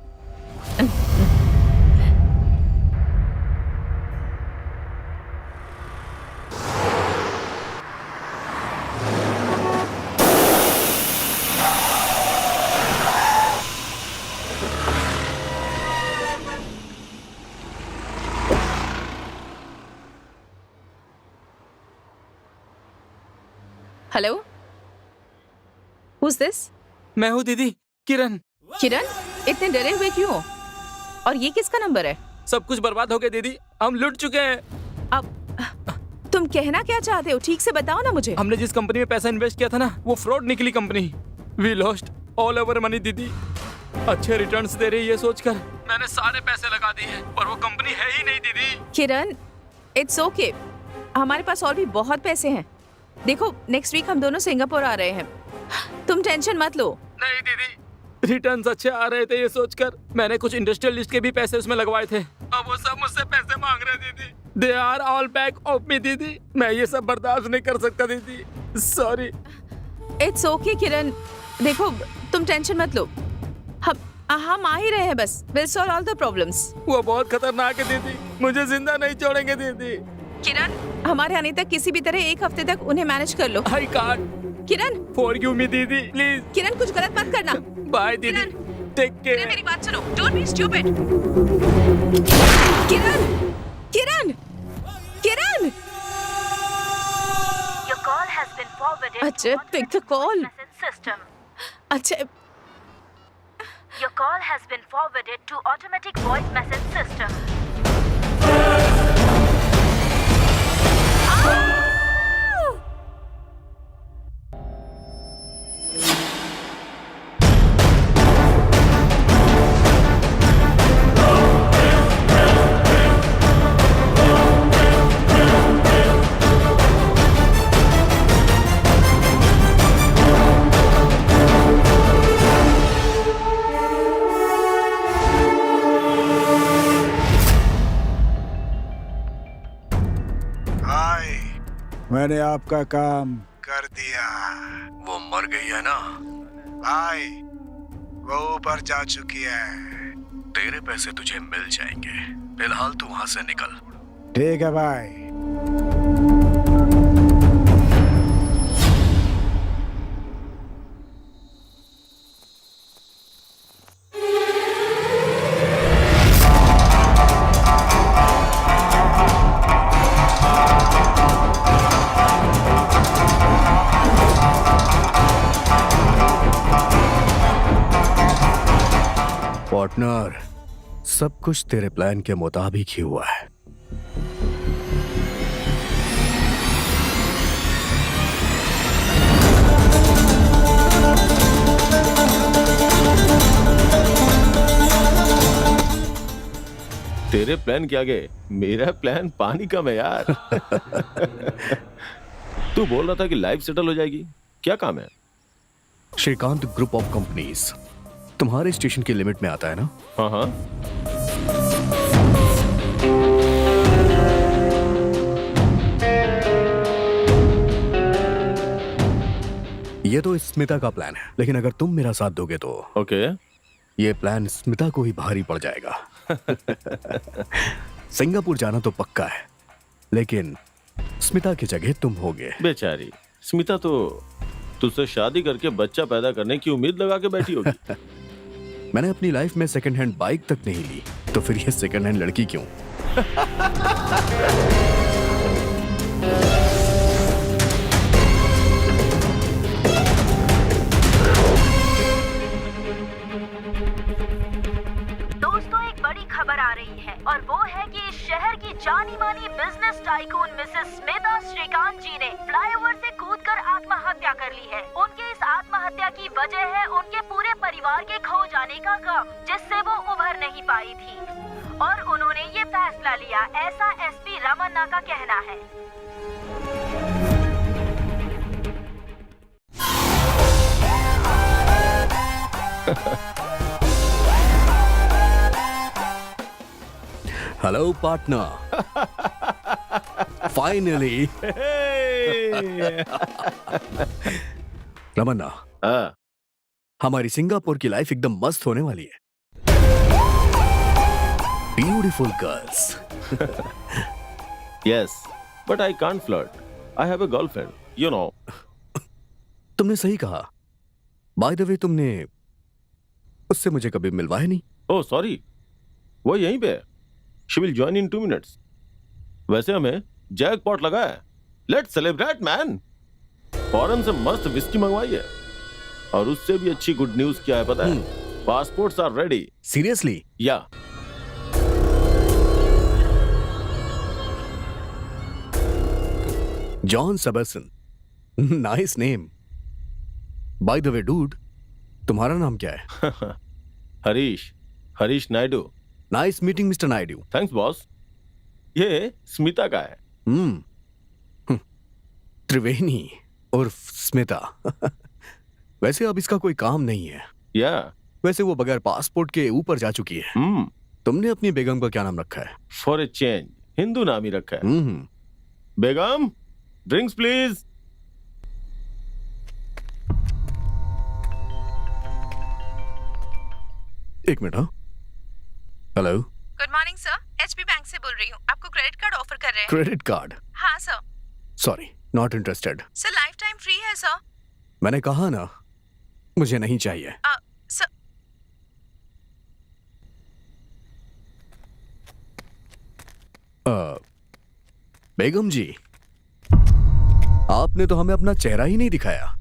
Hello, Who's this? मैं हूँ दीदी, किरण। किरण, इतने डरे हुए क्यों? और ये किसका नंबर है? सब कुछ बर्बाद हो गया दीदी, हम लुट चुके हैं। अब तुम कहना क्या चाहते हो? ठीक से बताओ ना मुझे। हमने जिस कंपनी में पैसा इन्वेस्ट किया था ना, वो फ्रॉड निकली company. We lost all over money दीदी। अच्छे रिटर्न्स दे रही है सोचकर मैंने सारे पैसे लगा दिए हैं, पर वो कंपनी है ही नहीं दीदी। किरण, इट्स ओके। हमारे पास और भी बहुत पैसे हैं। देखो, नेक्स्ट वीक हम दोनों सिंगापुर आ रहे हैं। तुम टेंशन मत लो। नहीं दीदी, रिटर्न्स अच्छे आ रहे थे ये सोचकर मैंने कुछ इंडस्ट्रियलिस्ट के भी पैसे उसमें लगवाए थे। अब वो सब मुझसे पैसे मांग रहे दीदी। They are all back of me दीदी। मैं ये सब बर्दाश्त नहीं कर सकता दीदी, सॉरी। इट्स ओके किरण, देखो तुम टेंशन मत लो। हम आ ही रहे हैं, बस will solve all the problems. वो बहुत खतरनाक है दीदी, मुझे जिंदा नहीं छोड़ेंगे दीदी। किरण, हमारे आने तक किसी भी तरह 1 हफ्ते तक उन्हें मैनेज कर लो। I can't. Kiran, forgive me दीदी, प्लीज। किरण, कुछ गलत मत करना। बाय दीदी, टेक केयर। मेरी बात सुनो, don't be stupid. Kiran, Kiran, Kiran. Your call has been forwarded अच्छा, पिक द कॉल। system. अच्छा, Your call has been forwarded to automatic voice message system. मैंने आपका काम कर दिया। वो मर गई है ना? भाई वो ऊपर जा चुकी है। तेरे पैसे तुझे मिल जाएंगे, फिलहाल तू वहां से निकल। ठीक है भाई। पार्टनर, सब कुछ तेरे प्लान के मुताबिक ही हुआ है। तेरे प्लान के आगे मेरा प्लान पानी कम है यार। तू बोल रहा था कि लाइफ सेटल हो जाएगी, क्या काम है? श्रीकांत ग्रुप ऑफ कंपनीज तुम्हारे स्टेशन की लिमिट में आता है ना? हाँ हाँ। ये तो स्मिता का प्लान है, लेकिन अगर तुम मेरा साथ दोगे तो ओके। ये प्लान स्मिता को ही भारी पड़ जाएगा। सिंगापुर जाना तो पक्का है, लेकिन स्मिता की जगह तुम होगे। बेचारी स्मिता तो तुझसे शादी करके बच्चा पैदा करने की उम्मीद लगा के बैठी होगी। मैंने अपनी लाइफ में सेकंड हैंड बाइक तक नहीं ली, तो फिर ये सेकंड हैंड लड़की क्यों? दोस्तों, एक बड़ी खबर आ रही है और वो है कि इस शहर की जानी मानी business tycoon missus Smita Shrikant ji ने फ्लाईओवर से कूदकर आत्महत्या कर ली है। उनके इस आत्महत्या की वजह है उनके पूरे परिवार के खो जाने का गम, जिससे वो उभर नहीं पाई थी और उन्होंने ये फैसला लिया, ऐसा एसपी रमन्ना का कहना है। Hello partner, finally. रमन्ना, हमारी सिंगापुर की लाइफ एकदम मस्त होने वाली है। Beautiful girls. Yes, but I can't flirt. I have a girlfriend, you know. तुमने सही कहा। बाय द वे, तुमने उससे मुझे कभी मिलवाया नहीं। ओह सॉरी, वो यहीं पे है। She will join in 2 minutes. वैसे हमें जैकपॉट लगा है। Let's celebrate man. फॉरेन से मस्त विस्की मंगवाई है, और उससे भी अच्छी गुड न्यूज क्या है पता है? Passports are ready. Seriously? Yeah. John Sebastian, nice name. By the way dude, तुम्हारा नाम क्या है? Harish Naidu. Nice meeting mister Naidu. Thanks boss. ये स्मिता का है। त्रिवेणी उर्फ स्मिता। वैसे अब इसका कोई काम नहीं है। या। वैसे वो बगैर पासपोर्ट के ऊपर जा चुकी है। तुमने अपनी बेगम का क्या नाम रखा है? फॉर ए चेंज हिंदू नाम ही रखा है। बेगम, ड्रिंक्स प्लीज। एक मिनट। हाँ, hello. Good morning sir, HP bank से बोल रही हूँ। आपको क्रेडिट कार्ड ऑफर कर रहे हैं। Credit card? हाँ sir. Sorry, not interested. Sir lifetime free है सर। मैंने कहा ना, मुझे नहीं चाहिए। सर बेगम जी, आपने तो हमें अपना चेहरा ही नहीं दिखाया।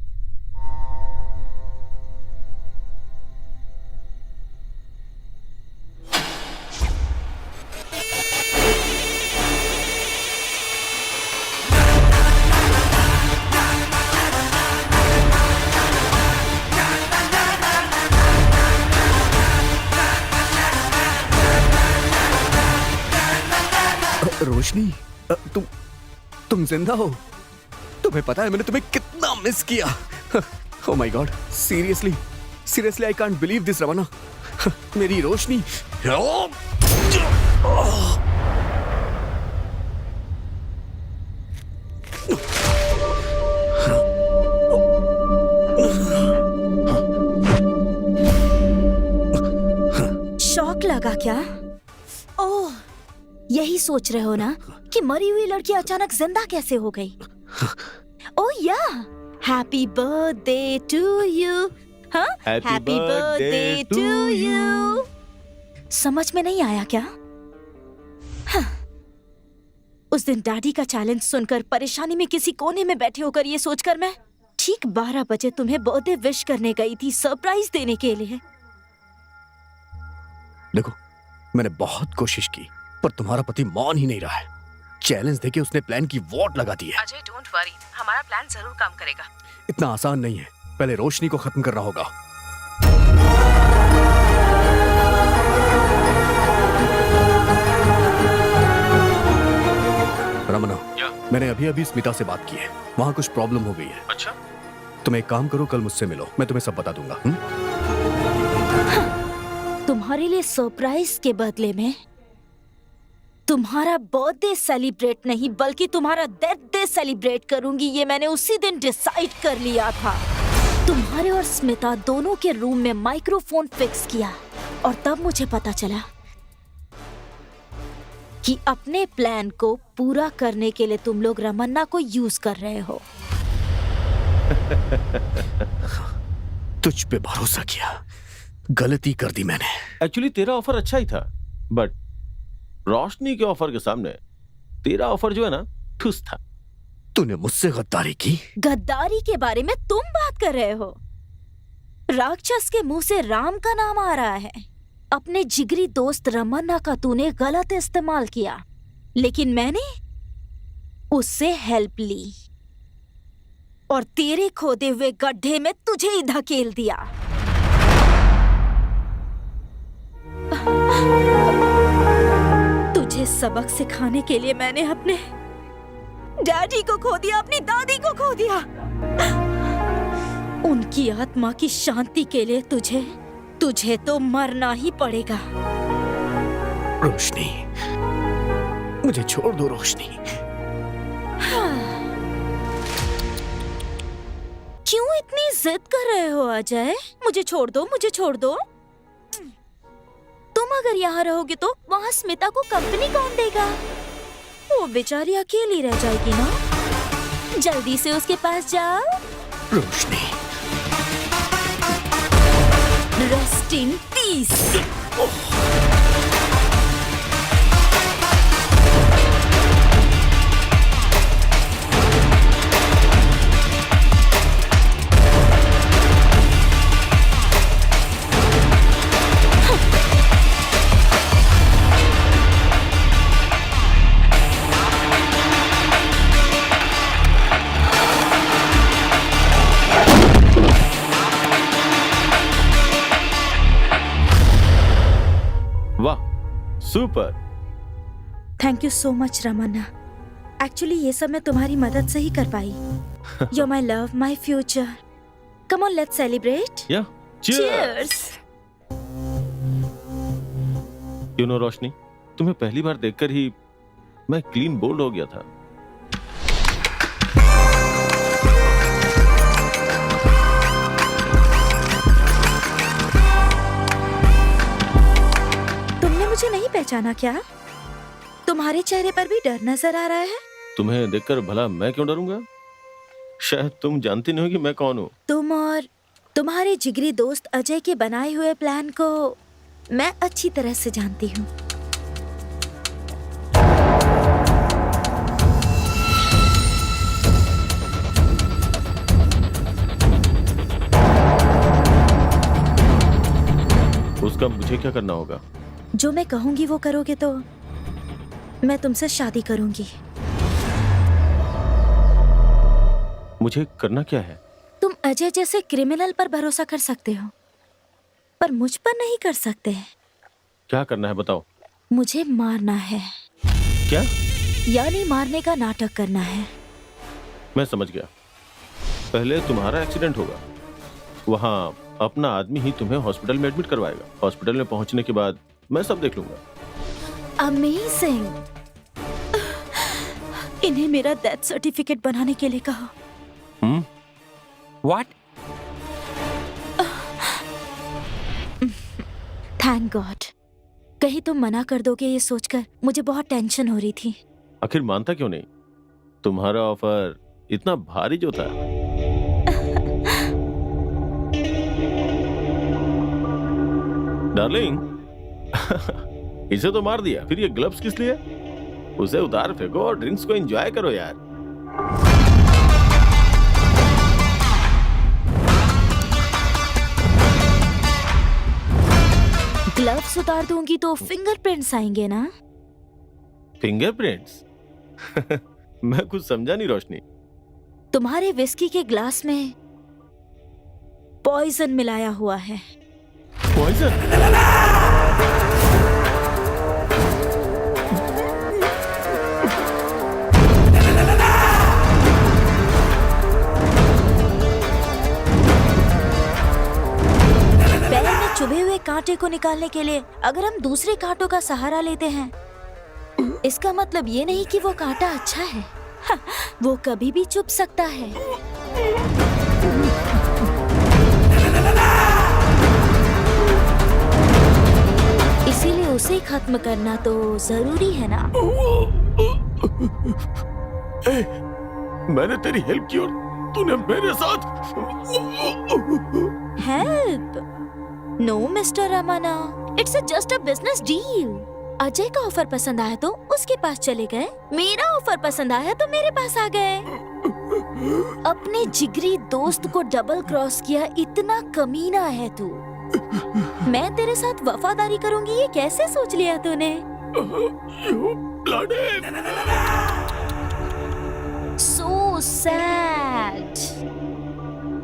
रोशनी, तुम जिंदा हो? तुम्हें पता है मैंने तुम्हें कितना मिस किया। Oh my god, seriously I can't believe this Ramanna. मेरी रोशनी। शॉक लगा क्या? ओह, यही सोच रहे हो ना कि मरी हुई लड़की अचानक जिंदा कैसे हो गई? ओह या, हैप्पी बर्थडे टू यू। हाँ, हैप्पी बर्थडे टू यू। समझ में नहीं आया क्या? हाँ। उस दिन डैडी का चैलेंज सुनकर परेशानी में किसी कोने में बैठे होकर ये सोचकर मैं ठीक 12 बजे तुम्हें बर्थडे विश करने गई थी, सरप्राइज देने के लिए। देखो, मैंने बहुत कोशिश की पर तुम्हारा पति मान ही नहीं रहा है। चैलेंज देके उसने प्लान की वॉट लगा दी है। अजय डोंट वरी, हमारा प्लान जरूर काम करेगा। इतना आसान नहीं है, पहले रोशनी को खत्म करना होगा। रमना, मैंने अभी अभी स्मिता से बात की है, वहाँ कुछ प्रॉब्लम हो गई है। अच्छा, तुम एक काम करो, कल मुझसे मिलो, मैं तुम्हें सब बता दूंगा। तुम्हारे लिए सरप्राइज के बदले में तुम्हारा बर्थडे सेलिब्रेट नहीं बल्कि तुम्हारा डेथ डे सेलिब्रेट करूंगी, ये मैंने उसी दिन डिसाइड कर लिया था। तुम्हारे और स्मिता दोनों के रूम में माइक्रोफोन फिक्स किया और तब मुझे पता चला कि अपने प्लान को पूरा करने के लिए तुम लोग रमन्ना को यूज कर रहे हो। तुझ पे भरोसा किया, गलती कर दी मैंने। एक्चुअली तेरा ऑफर अच्छा ही था, बट रोशनी के ऑफर के सामने तेरा ऑफर जो है ना, ठुस था। तूने मुझसे गद्दारी की? गद्दारी के बारे में तुम बात कर रहे हो? राक्षस के मुंह से राम का नाम आ रहा है। अपने जिगरी दोस्त रमन्ना का तूने गलत इस्तेमाल किया, लेकिन मैंने उससे हेल्प ली और तेरे खोदे हुए गड्ढे में तुझे ही धकेल दिया। तुझे सबक सिखाने के लिए मैंने अपने डैडी को खो दिया, अपनी दादी को खो दिया। उनकी आत्मा की शांति के लिए तुझे तो मरना ही पड़ेगा। रोशनी, मुझे छोड़ दो रोशनी। क्यों इतनी जिद कर रहे हो अजय? मुझे छोड़ दो, मुझे छोड़ दो। तुम अगर यहाँ रहोगे तो वहाँ स्मिता को कंपनी कौन देगा? वो बेचारी अकेली रह जाएगी ना। जल्दी से उसके पास जाओ। Roshni, rest in peace. Super, thank you so much Ramanna. Actually ये सब मैं तुम्हारी मदद से ही कर पाई। You're my love, my future. Come on, let's celebrate. Yeah. Cheers. You know, रोशनी, तुम्हें पहली बार देखकर ही मैं क्लीन बोल्ड हो गया था। मुझे नहीं पहचाना क्या? तुम्हारे चेहरे पर भी डर नजर आ रहा है। तुम्हें देखकर भला मैं क्यों डरूंगा? शायद तुम जानती नहीं हो कि मैं कौन हूँ। तुम और तुम्हारे जिगरी दोस्त अजय के बनाए हुए प्लान को मैं अच्छी तरह से जानती हूँ। उसका मुझे क्या करना होगा? जो मैं कहूंगी वो करोगे तो मैं तुमसे शादी करूंगी। मुझे करना क्या है? तुम अजय जैसे क्रिमिनल पर भरोसा कर सकते हो, पर मुझ पर नहीं कर सकते। क्या करना है बताओ? मुझे मारना है। क्या? यानी मारने का नाटक करना है। मैं समझ गया। पहले तुम्हारा एक्सीडेंट होगा, वहाँ अपना आदमी ही तुम्हें हॉस्पिटल में एडमिट करवाएगा। हॉस्पिटल में पहुंचने के बाद मैं सब देख लूंगा। अमेजिंग। इन्हें मेरा डेथ सर्टिफिकेट बनाने के लिए कहो। व्हाट? Thank God. कहीं तुम मना कर दोगे ये सोचकर मुझे बहुत टेंशन हो रही थी। आखिर मानता क्यों नहीं? तुम्हारा ऑफर इतना भारी जो था। डार्लिंग, इसे तो मार दिया, फिर ये ग्लव्स किस लिए? उसे उतार फेंको और ड्रिंक्स को एंजॉय करो यार। ग्लव्स उतार दूंगी तो फिंगरप्रिंट्स आएंगे ना? फिंगरप्रिंट्स? मैं कुछ समझा नहीं रोशनी। तुम्हारे विस्की के ग्लास में पॉइजन मिलाया हुआ है। पॉइजन? पैर में चुभे हुए कांटे को निकालने के लिए अगर हम दूसरे कांटों का सहारा लेते हैं, इसका मतलब ये नहीं कि वो कांटा अच्छा है। वो कभी भी चुभ सकता है। इसीलिए उसे खत्म करना तो जरूरी है ना। मैंने तेरी हेल्प की और तूने मेरे साथ। Help? No mister Ramana, it's just a business deal. Ajay का ऑफर पसंद आया तो उसके पास चले गए, मेरा ऑफर पसंद आया तो मेरे पास आ गए। अपने जिगरी दोस्त को डबल क्रॉस किया, इतना कमीना है तू। मैं तेरे साथ वफादारी करूंगी ये कैसे सोच लिया तूने? So sad।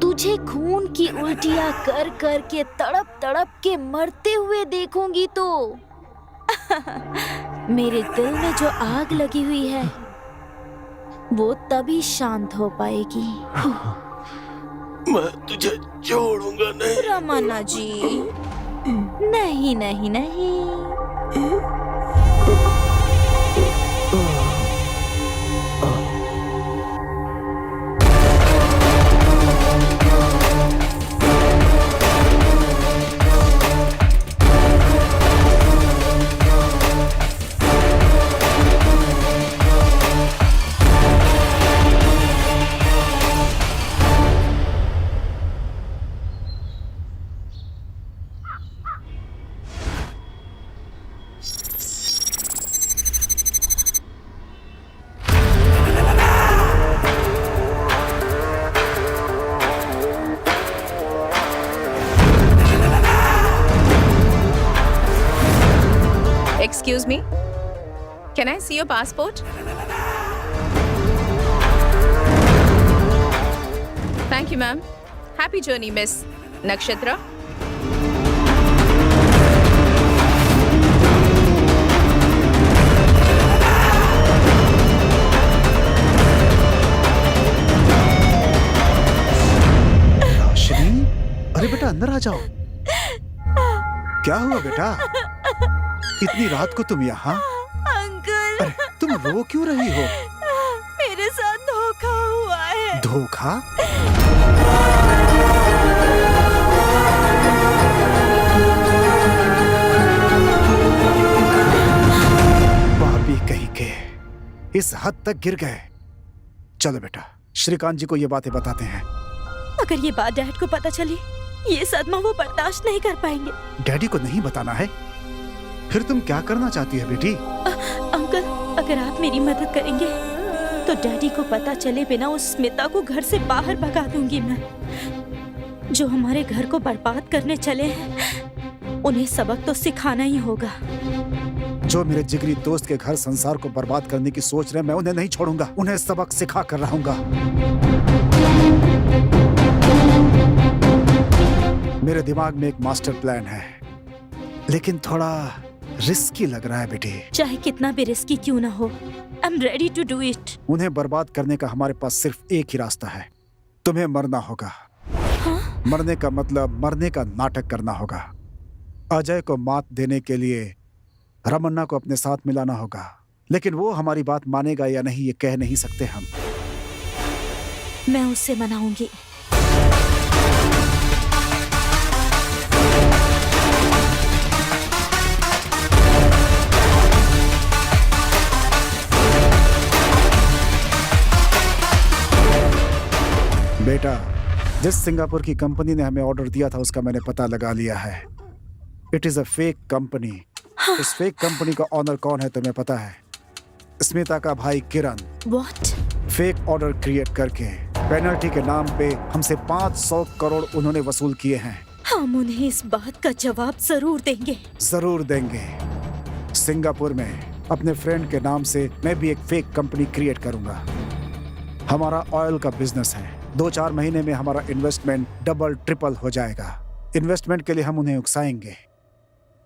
तुझे खून की उल्टियां कर कर के तड़प तड़प के मरते हुए देखूंगी तो मेरे दिल में जो आग लगी हुई है वो तभी शांत हो पाएगी। मैं तुझे छोड़ूंगा नहीं। रमना जी, नहीं नहीं नहीं। Excuse me, can I see your passport? Thank you, ma'am. Happy journey, Miss Nakshatra. रोशनी, अरे बेटा अंदर आ जाओ। क्या हुआ बेटा? इतनी रात को तुम यहाँ? अंकल, अरे तुम रो क्यों रही हो? मेरे साथ धोखा हुआ है। धोखा? पापी कहीं के, इस हद तक गिर गए। चलो बेटा, श्रीकांत जी को ये बातें बताते हैं। अगर ये बात डैड को पता चली, ये सदमा वो बर्दाश्त नहीं कर पाएंगे। डैडी को नहीं बताना है? फिर तुम क्या करना चाहती है बेटी? अंकल, अगर आप मेरी मदद करेंगे तो डैडी को पता चले बिना उस स्मिता को घर से बाहर भगा दूंगी मैं। जो हमारे घर को बर्बाद करने चले हैं, उन्हें सबक तो सिखाना ही होगा। जो मेरे जिगरी दोस्त के घर संसार को बर्बाद करने की सोच रहे हैं, मैं उन्हें नहीं छोड़ूंगा। उन्हें सबक सिखा कर रहूंगा। मेरे दिमाग में एक मास्टर प्लान है, लेकिन थोड़ा रिस्की लग रहा है बेटी। चाहे कितना भी रिस्की क्यों ना हो, I am ready to do it. उन्हें बर्बाद करने का हमारे पास सिर्फ एक ही रास्ता है। तुम्हें मरना होगा। हाँ? मरने का मतलब मरने का नाटक करना होगा। अजय को मात देने के लिए रमन्ना को अपने साथ मिलाना होगा, लेकिन वो हमारी बात मानेगा या नहीं ये कह नहीं सकते हम। मैं उससे मनाऊंगी। जिस सिंगापुर की कंपनी ने हमें ऑर्डर दिया था उसका मैंने पता लगा लिया है। It is a fake company. इस फेक कंपनी का ऑनर कौन है तुम्हें पता है? स्मिता का भाई किरण। व्हाट? फेक ऑर्डर क्रिएट करके पेनल्टी के नाम पे हमसे 500 करोड़ उन्होंने वसूल किए हैं। हम उन्हें इस बात का जवाब जरूर देंगे। जरूर देंगे। सिंगापुर में अपने फ्रेंड के नाम से मैं भी एक फेक कंपनी क्रिएट करूंगा। हमारा ऑयल का बिजनेस है। 2-4 महीने में हमारा इन्वेस्टमेंट डबल ट्रिपल हो जाएगा। इन्वेस्टमेंट के लिए हम उन्हें उकसाएंगे।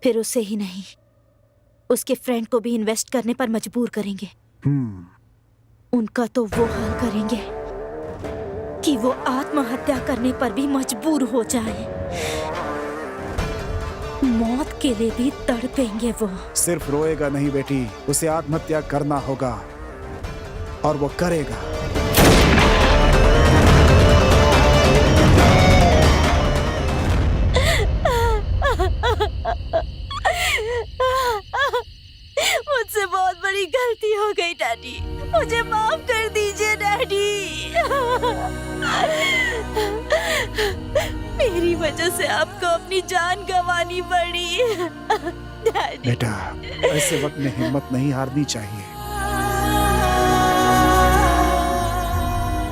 फिर उसे ही नहीं, उसके फ्रेंड को भी इन्वेस्ट करने पर मजबूर करेंगे। उनका तो वो हाल करेंगे कि वो आत्महत्या करने पर भी मजबूर हो जाए। मौत के लिए भी तड़पेंगे वो। सिर्फ रोएगा नहीं बेटी, उसे आत्महत्या करना होगा और वो करेगा। मुझसे बहुत बड़ी गलती हो गई डैडी, मुझे माफ कर दीजिए डैडी। मेरी वजह से आपको अपनी जान गंवानी पड़ी। डैडी। बेटा, ऐसे वक्त में हिम्मत नहीं हारनी चाहिए।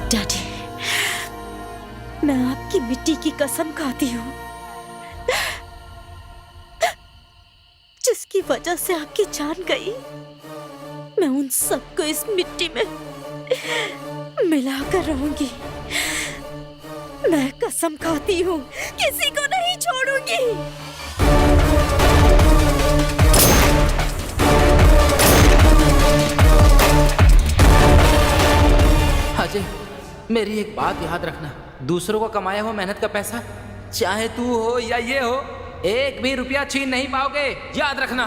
डैडी, मैं आपकी मिट्टी की कसम खाती हूँ जिसकी वजह से आपकी जान गई। मैं उन सबको इस मिट्टी में मिलाकर रहूंगी। मैं कसम खाती हूँ, किसी को नहीं छोड़ूंगी। अजय, मेरी एक बात याद रखना, दूसरों को कमाया हुआ मेहनत का पैसा, चाहे तू हो या ये हो, एक भी रुपया छीन नहीं पाओगे, याद रखना।